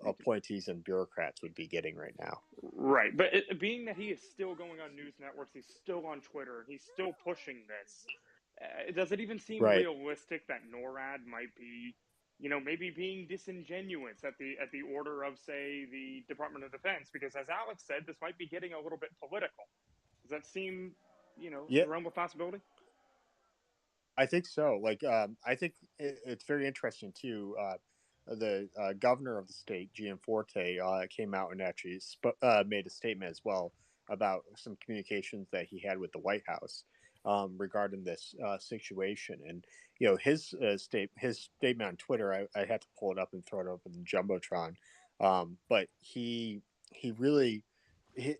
appointees and bureaucrats would be getting right now. Right, but being that he is still going on news networks, he's still on Twitter, he's still pushing this. Does it even seem realistic that NORAD might be, maybe being disingenuous at the order of, say, the Department of Defense? Because as Alex said, this might be getting a little bit political. Does that seem, the realm of possibility? I think so. Like, I think it's very interesting too. The governor of the state, Gianforte, came out and actually made a statement as well about some communications that he had with the White House regarding this situation. And his statement on Twitter, I had to pull it up and throw it up in the jumbotron. But he really.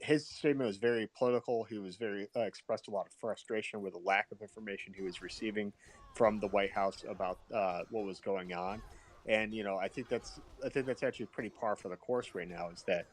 His statement was very political. He was very expressed a lot of frustration with the lack of information he was receiving from the White House about what was going on. And I think that's actually pretty par for the course right now. Is that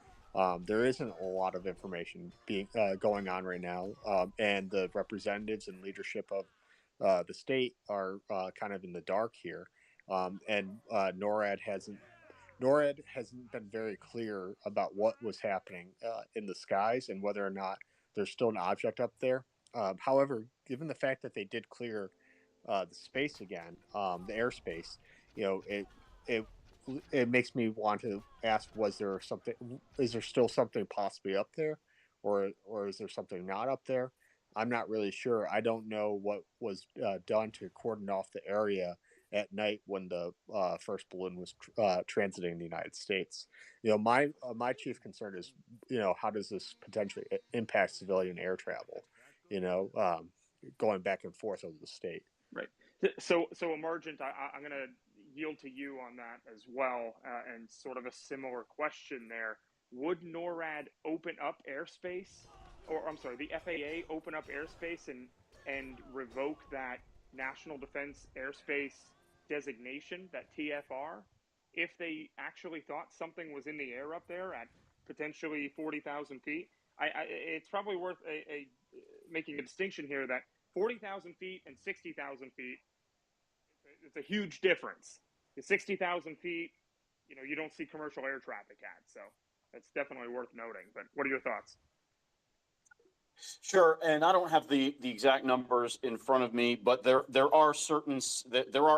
there isn't a lot of information being going on right now, and the representatives and leadership of the state are kind of in the dark here, and NORAD hasn't been very clear about what was happening in the skies and whether or not there's still an object up there. However, given the fact that they did clear the space again, the airspace, it makes me want to ask: is there still something possibly up there, or is there something not up there? I'm not really sure. I don't know what was done to cordon off the area at night when the first balloon was transiting the United States. My chief concern is, how does this potentially impact civilian air travel? Going back and forth over the state. Right. So Emergent, I'm going to yield to you on that as well, and sort of a similar question there. Would NORAD open up airspace, or I'm sorry, the FAA open up airspace and revoke that National Defense Airspace designation, that TFR, if they actually thought something was in the air up there at potentially 40,000 feet? It's probably worth making a distinction here that 40,000 feet and 60,000 feet, it's a huge difference. At 60,000 feet, you don't see commercial air traffic at, so that's definitely worth noting. But what are your thoughts? Sure, and I don't have the exact numbers in front of me, but there are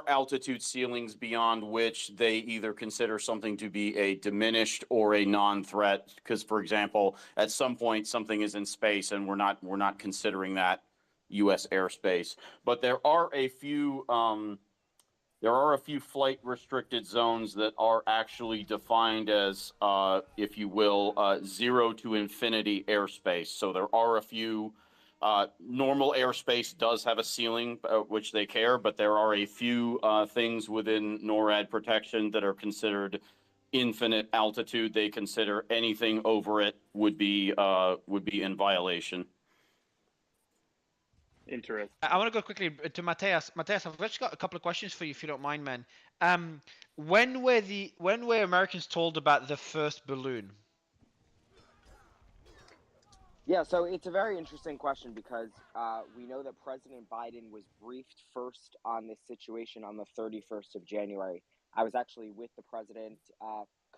altitude ceilings beyond which they either consider something to be a diminished or a non-threat. Because, for example, at some point something is in space, and we're not considering that U.S. airspace. But there are a few flight restricted zones that are actually defined as, if you will, 0 to infinity airspace. So there are a few. Normal airspace does have a ceiling, which they care, but there are a few things within NORAD protection that are considered infinite altitude. They consider anything over it would be in violation. Interesting. I want to go quickly to Mateus. Mateus, I've just got a couple of questions for you, if you don't mind, man. When were Americans told about the first balloon? Yeah, so it's a very interesting question because we know that President Biden was briefed first on this situation on the 31st of January. I was actually with the president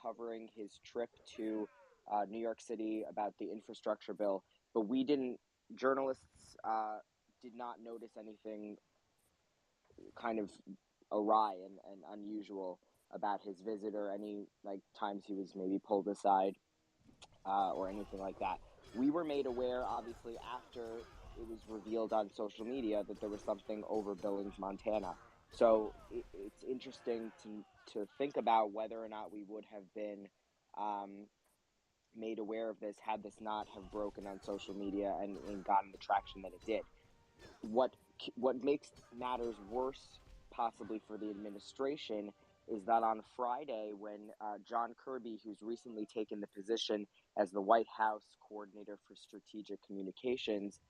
covering his trip to New York City about the infrastructure bill, but journalists did not notice anything kind of awry and unusual about his visit or any times he was maybe pulled aside or anything like that. We were made aware, obviously, after it was revealed on social media that there was something over Billings, Montana. So it's interesting to think about whether or not we would have been made aware of this had this not have broken on social media and gotten the traction that it did. What makes matters worse, possibly for the administration, is that on Friday, when John Kirby, who's recently taken the position as the White House coordinator for strategic communications,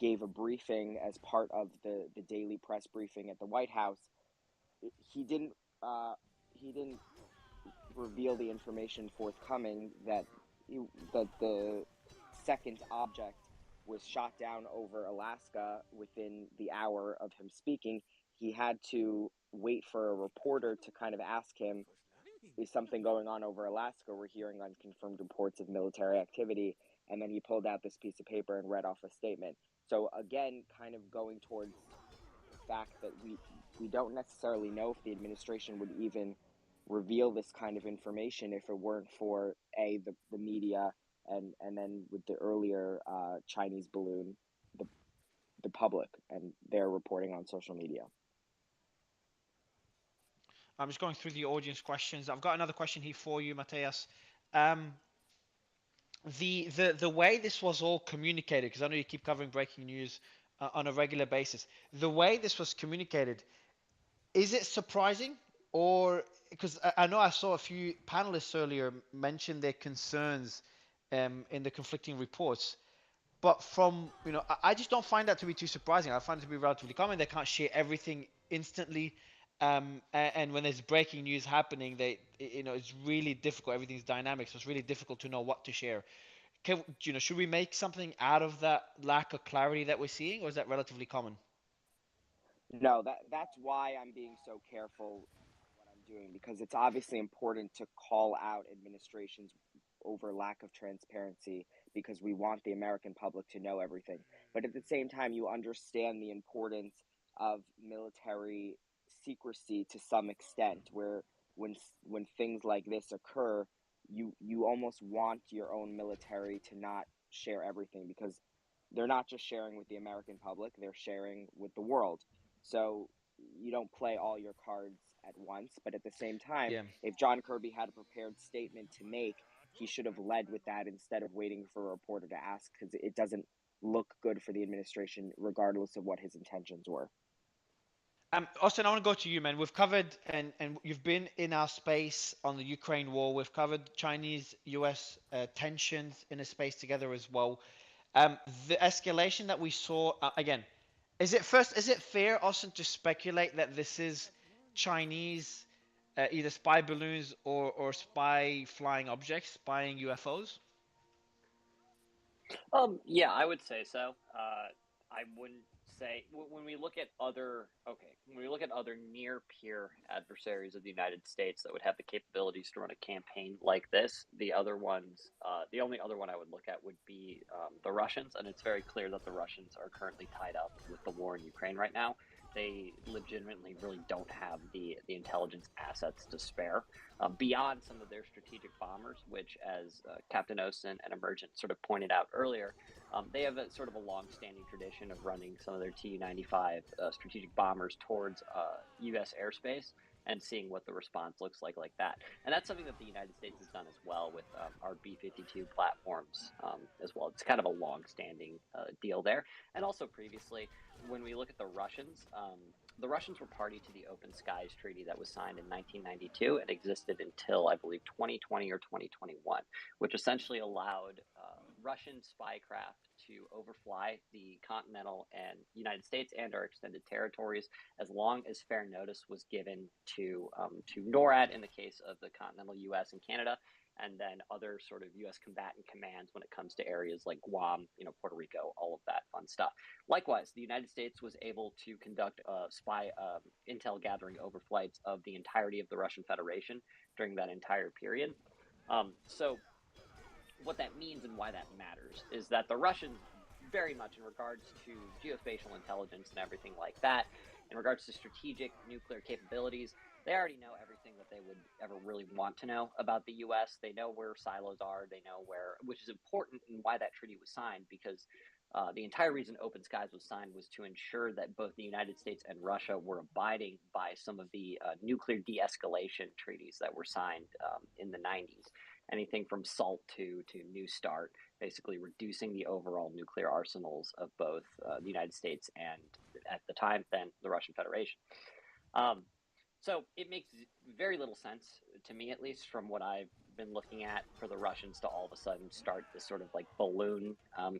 gave a briefing as part of the daily press briefing at the White House, he didn't reveal the information forthcoming that the second object was shot down over Alaska within the hour of him speaking. He had to wait for a reporter to kind of ask him, is something going on over Alaska? We're hearing unconfirmed reports of military activity. And then he pulled out this piece of paper and read off a statement. So again, kind of going towards the fact that we don't necessarily know if the administration would even reveal this kind of information if it weren't for the media and then with the earlier Chinese balloon, the public and their reporting on social media. I'm just going through the audience questions. I've got another question here for you, Mateus. The way this was all communicated, because I know you keep covering breaking news on a regular basis, the way this was communicated, is it surprising? Or because I know I saw a few panelists earlier mention their concerns in the conflicting reports, but from I just don't find that to be too surprising. I find it to be relatively common. They can't share everything instantly, and when there's breaking news happening, it's really difficult. Everything's dynamic, so it's really difficult to know what to share. Should we make something out of that lack of clarity that we're seeing, or is that relatively common? No, that's why I'm being so careful what I'm doing, because it's obviously important to call out administrations over lack of transparency because we want the American public to know everything. But at the same time, you understand the importance of military secrecy to some extent, where when things like this occur, you almost want your own military to not share everything, because they're not just sharing with the American public, they're sharing with the world. So you don't play all your cards at once, but at the same time, if John Kirby had a prepared statement to make, he should have led with that instead of waiting for a reporter to ask, because it doesn't look good for the administration, regardless of what his intentions were. Austin, I want to go to you, man. We've covered, and you've been in our space on the Ukraine war. We've covered Chinese-US tensions in a space together as well. The escalation that we saw, again, is it fair, Austin, to speculate that this is Chinese, either spy balloons or spy flying objects, spying UFOs? Yeah, I would say so. I wouldn't say when we look at other near peer adversaries of the United States that would have the capabilities to run a campaign like this, the only other one I would look at would be the Russians, and it's very clear that the Russians are currently tied up with the war in Ukraine right now. They legitimately really don't have the intelligence assets to spare beyond some of their strategic bombers, which, as Captain Osen and Emergent sort of pointed out earlier, they have a sort of a long-standing tradition of running some of their Tu-95 strategic bombers towards U.S. airspace and seeing what the response looks like that. And that's something that the United States has done as well with our B-52 platforms as well. It's kind of a long-standing deal there. And also previously, when we look at the Russians were party to the Open Skies Treaty that was signed in 1992 and existed until, I believe, 2020 or 2021, which essentially allowed Russian spy craft to overfly the continental and United States and our extended territories as long as fair notice was given to NORAD in the case of the continental U.S. and Canada, and then other sort of U.S. combatant commands when it comes to areas like Guam, Puerto Rico, all of that fun stuff. Likewise, the United States was able to conduct spy intel gathering overflights of the entirety of the Russian Federation during that entire period. So what that means and why that matters is that the Russians, very much in regards to geospatial intelligence and everything like that, in regards to strategic nuclear capabilities, they already know everything that they would ever really want to know about the U.S. They know where silos are. They know where, which is important and why that treaty was signed, because the entire reason Open Skies was signed was to ensure that both the United States and Russia were abiding by some of the nuclear de-escalation treaties that were signed in the 90s. Anything from SALT to New START, basically reducing the overall nuclear arsenals of both the United States and, at the time, then the Russian Federation. So it makes very little sense, to me at least, from what I've been looking at, for the Russians to all of a sudden start this sort of like balloon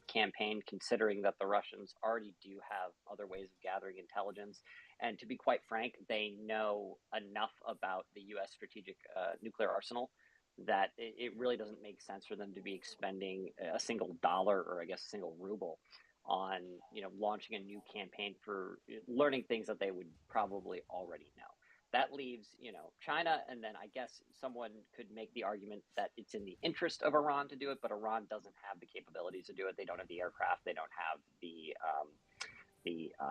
campaign, considering that the Russians already do have other ways of gathering intelligence. And to be quite frank, they know enough about the U.S. strategic nuclear arsenal that it really doesn't make sense for them to be expending a single dollar, or I guess a single ruble, on launching a new campaign for learning things that they would probably already know. That leaves, China, and then I guess someone could make the argument that it's in the interest of Iran to do it, but Iran doesn't have the capabilities to do it. They don't have the aircraft. They don't have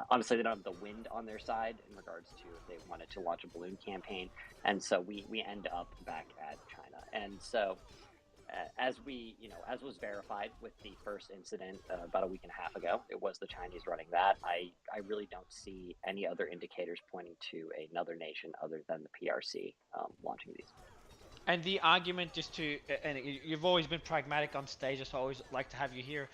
honestly, they don't have the wind on their side in regards to if they wanted to launch a balloon campaign. And so we end up back at China. And so as was verified with the first incident about a week and a half ago, it was the Chinese running that. I really don't see any other indicators pointing to another nation other than the PRC launching these. And the argument is and you've always been pragmatic on stage, so I always like to have you here.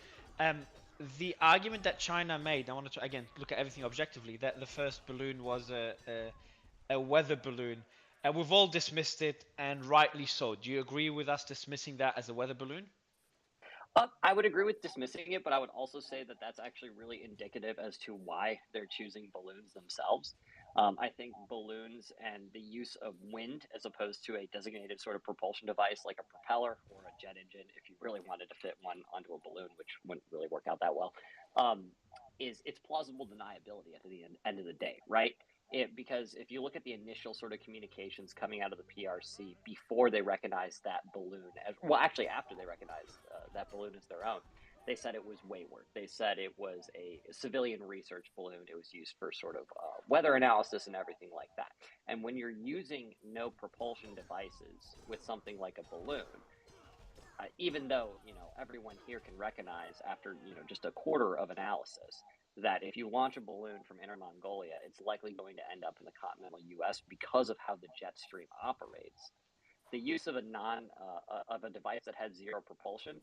The argument that China made, I want to again look at everything objectively, that the first balloon was a weather balloon. And we've all dismissed it, and rightly so. Do you agree with us dismissing that as a weather balloon? I would agree with dismissing it, but I would also say that that's actually really indicative as to why they're choosing balloons themselves. I think balloons and the use of wind as opposed to a designated sort of propulsion device like a propeller or a jet engine, if you really wanted to fit one onto a balloon, which wouldn't really work out that well, it's plausible deniability at the end of the day, right? Because if you look at the initial sort of communications coming out of the PRC before they recognized that balloon, actually after they recognized that balloon as their own, they said it was wayward. They said it was a civilian research balloon. It was used for sort of weather analysis and everything like that. And when you're using no propulsion devices with something like a balloon, even though everyone here can recognize after just a quarter of analysis that if you launch a balloon from Inner Mongolia, it's likely going to end up in the continental U.S. because of how the jet stream operates. The use of a device that had zero propulsion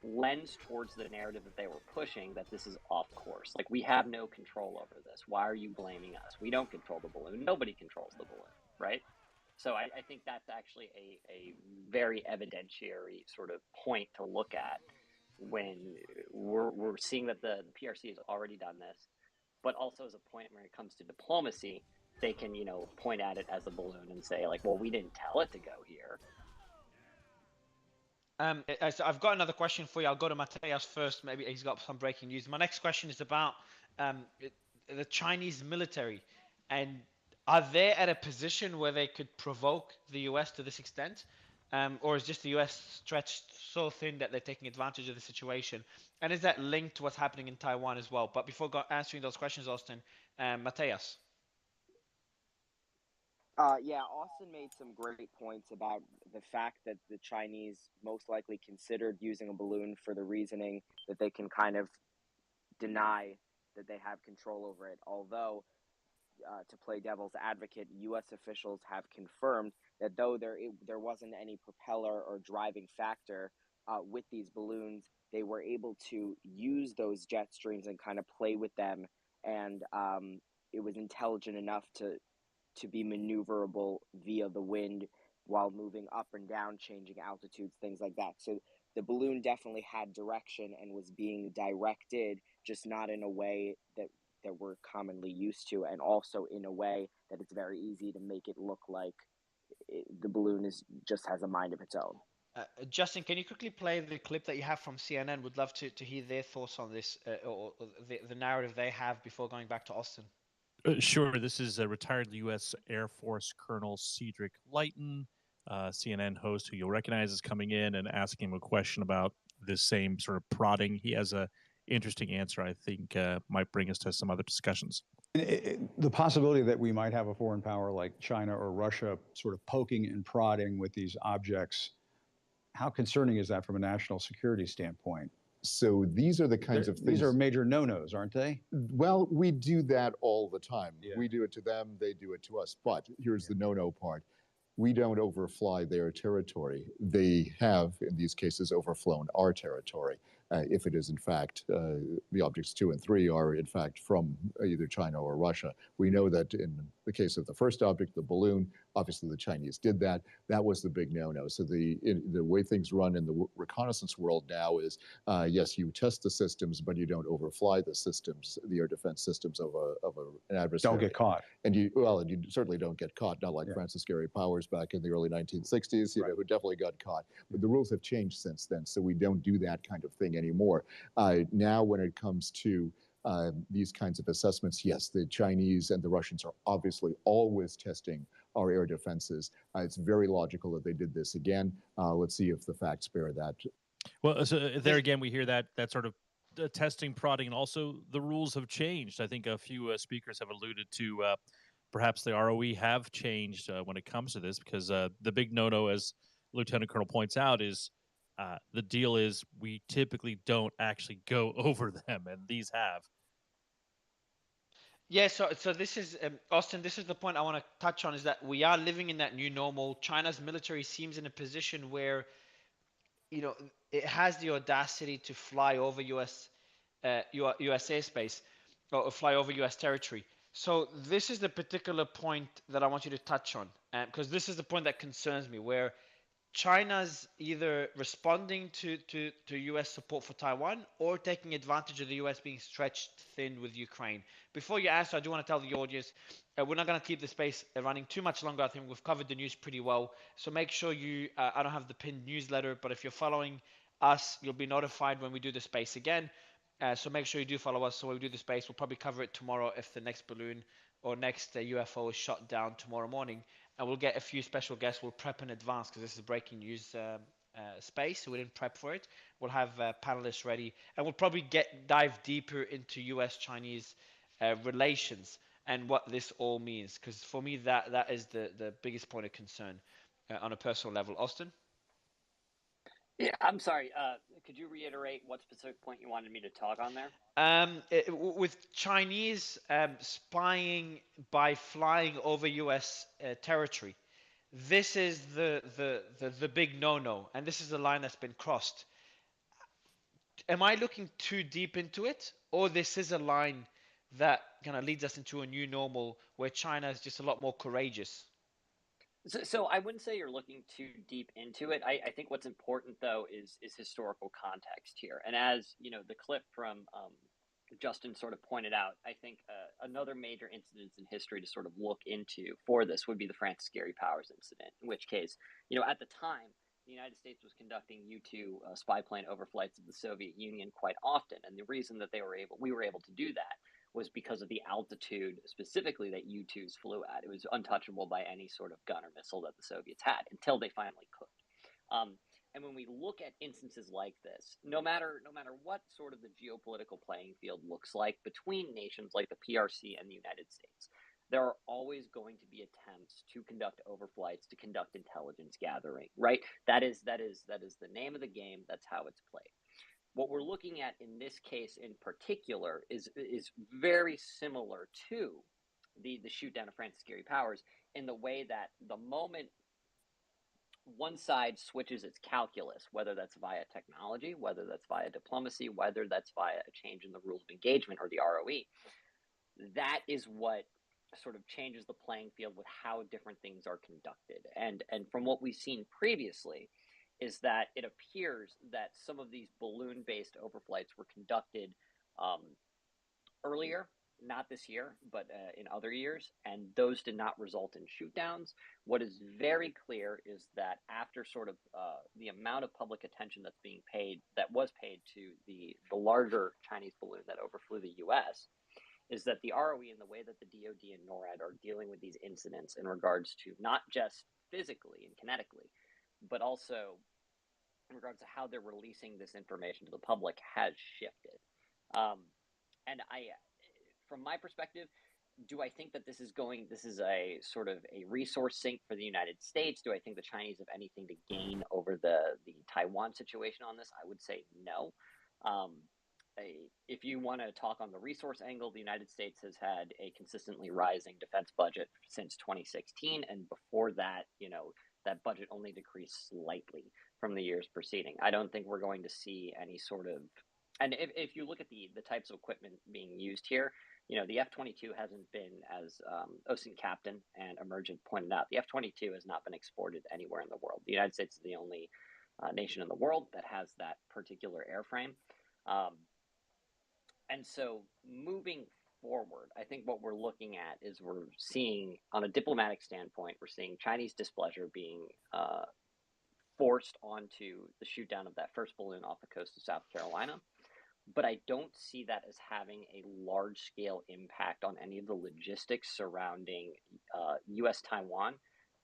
lends towards the narrative that they were pushing, that this is off course. Like, we have no control over this. Why are you blaming us? We don't control the balloon. Nobody controls the balloon, right? So I think that's actually a very evidentiary sort of point to look at when we're seeing that the PRC has already done this, but also as a point when it comes to diplomacy, they can, point at it as a balloon and say, like, well, we didn't tell it to go here. So I've got another question for you. I'll go to Mateus first. Maybe he's got some breaking news. My next question is about the Chinese military. And are they at a position where they could provoke the US to this extent? Or is just the US stretched so thin that they're taking advantage of the situation? And is that linked to what's happening in Taiwan as well? But before answering those questions, Austin, Mateus. Yeah, Austin made some great points about the fact that the Chinese most likely considered using a balloon for the reasoning that they can kind of deny that they have control over it. Although, to play devil's advocate, U.S. officials have confirmed that though there wasn't any propeller or driving factor with these balloons, they were able to use those jet streams and kind of play with them, and it was intelligent enough to be maneuverable via the wind while moving up and down, changing altitudes, things like that. So the balloon definitely had direction and was being directed, just not in a way that we're commonly used to, and also in a way that it's very easy to make it look like the balloon just has a mind of its own. Justin, can you quickly play the clip that you have from CNN? Would love to hear their thoughts on this, or the narrative they have before going back to Austin. Sure. This is a retired U.S. Air Force Colonel Cedric Leighton, CNN host who you'll recognize, is coming in and asking him a question about this same sort of prodding. He has a interesting answer, I think, might bring us to some other discussions. The possibility that we might have a foreign power like China or Russia sort of poking and prodding with these objects, how concerning is that from a national security standpoint? So these are the kinds of things. These are major no-nos, aren't they? Well, we do that all the time. Yeah. We do it to them, they do it to us. But here's the no-no part. We don't overfly their territory. They have, in these cases, overflown our territory. If it is, in fact, the objects 2 and 3 are, in fact, from either China or Russia. We know that in the case of the first object, the balloon, obviously the Chinese did that. That was the big no-no. So the way things run in the reconnaissance world now is, yes, you test the systems, but you don't overfly the systems, the air defense systems of an adversary. Don't get caught. And you certainly don't get caught, not like Francis Gary Powers back in the early 1960s, you know, who definitely got caught. But the rules have changed since then, so we don't do that kind of thing anymore. Now, when it comes to these kinds of assessments, yes, the Chinese and the Russians are obviously always testing our air defenses. It's very logical that they did this again. Let's see if the facts bear that. Well, so there again, we hear that sort of testing, prodding, and also the rules have changed. I think a few speakers have alluded to perhaps the ROE have changed when it comes to this, because the big no-no, as Lieutenant Colonel points out, is the deal is we typically don't actually go over them, and these have. Yeah, so this is, Austin, this is the point I want to touch on, is that we are living in that new normal. China's military seems in a position where, you know, it has the audacity to fly over US airspace, or fly over US territory. So this is the particular point that I want you to touch on, because this is the point that concerns me, where China's either responding to US support for Taiwan or taking advantage of the US being stretched thin with Ukraine. Before you answer, I do want to tell the audience, we're not going to keep the space running too much longer. I think we've covered the news pretty well. So make sure you, I don't have the pinned newsletter, but if you're following us, you'll be notified when we do the space again. So make sure you do follow us. So when we do the space, we'll probably cover it tomorrow if the next balloon or next UFO is shot down tomorrow morning. And we'll get a few special guests. We'll prep in advance because this is breaking news space, so we didn't prep for it. We'll have panelists ready, and we'll probably dive deeper into U.S.-Chinese relations and what this all means. Because for me, that is the biggest point of concern on a personal level. Austin? Yeah, I'm sorry. Could you reiterate what specific point you wanted me to talk on there? With Chinese spying by flying over U.S. Territory, this is the big no-no, and this is the line that's been crossed. Am I looking too deep into it, or this is a line that kind of leads us into a new normal where China is just a lot more courageous? So I wouldn't say you're looking too deep into it. I think what's important, though, is historical context here. And as you know, the clip from Justin sort of pointed out, I think another major incident in history to sort of look into for this would be the Francis Gary Powers incident, in which case, you know, at the time, the United States was conducting U-2 spy plane overflights of the Soviet Union quite often. And the reason that we were able to do that was because of the altitude specifically that U-2s flew at. It was untouchable by any sort of gun or missile that the Soviets had until they finally could. And when we look at instances like this, no matter what sort of the geopolitical playing field looks like between nations like the PRC and the United States, there are always going to be attempts to conduct overflights, to conduct intelligence gathering, right? That is the name of the game. That's how it's played. What we're looking at in this case in particular is very similar to the shoot down of Francis Gary Powers, in the way that the moment one side switches its calculus, whether that's via technology, whether that's via diplomacy, whether that's via a change in the rules of engagement or the ROE, that is what sort of changes the playing field with how different things are conducted. And from what we've seen previously, is that it appears that some of these balloon-based overflights were conducted earlier not this year, but in other years, and those did not result in shoot downs. What is very clear is that after sort of the amount of public attention that was paid to the larger Chinese balloon that overflew the U.S., is that the ROE and the way that the DoD and NORAD are dealing with these incidents in regards to not just physically and kinetically, but also in regards to how they're releasing this information to the public has shifted. And from my perspective, do I think that this is a sort of a resource sink for the United States? Do I think the Chinese have anything to gain over the Taiwan situation on this? I would say no. If you want to talk on the resource angle, the United States has had a consistently rising defense budget since 2016, and before that, that budget only decreased slightly from the years preceding. I don't think we're going to see any sort of, and if you look at the types of equipment being used here, the F-22 hasn't been, as OSINT Captain and Emergent pointed out, the F-22 has not been exported anywhere in the world. The United States is the only nation in the world that has that particular airframe. And so moving forward, I think what we're looking at is we're seeing, on a diplomatic standpoint, we're seeing Chinese displeasure being forced onto the shoot down of that first balloon off the coast of South Carolina. But I don't see that as having a large-scale impact on any of the logistics surrounding U.S.-Taiwan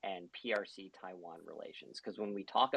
and PRC-Taiwan relations. Because when we talk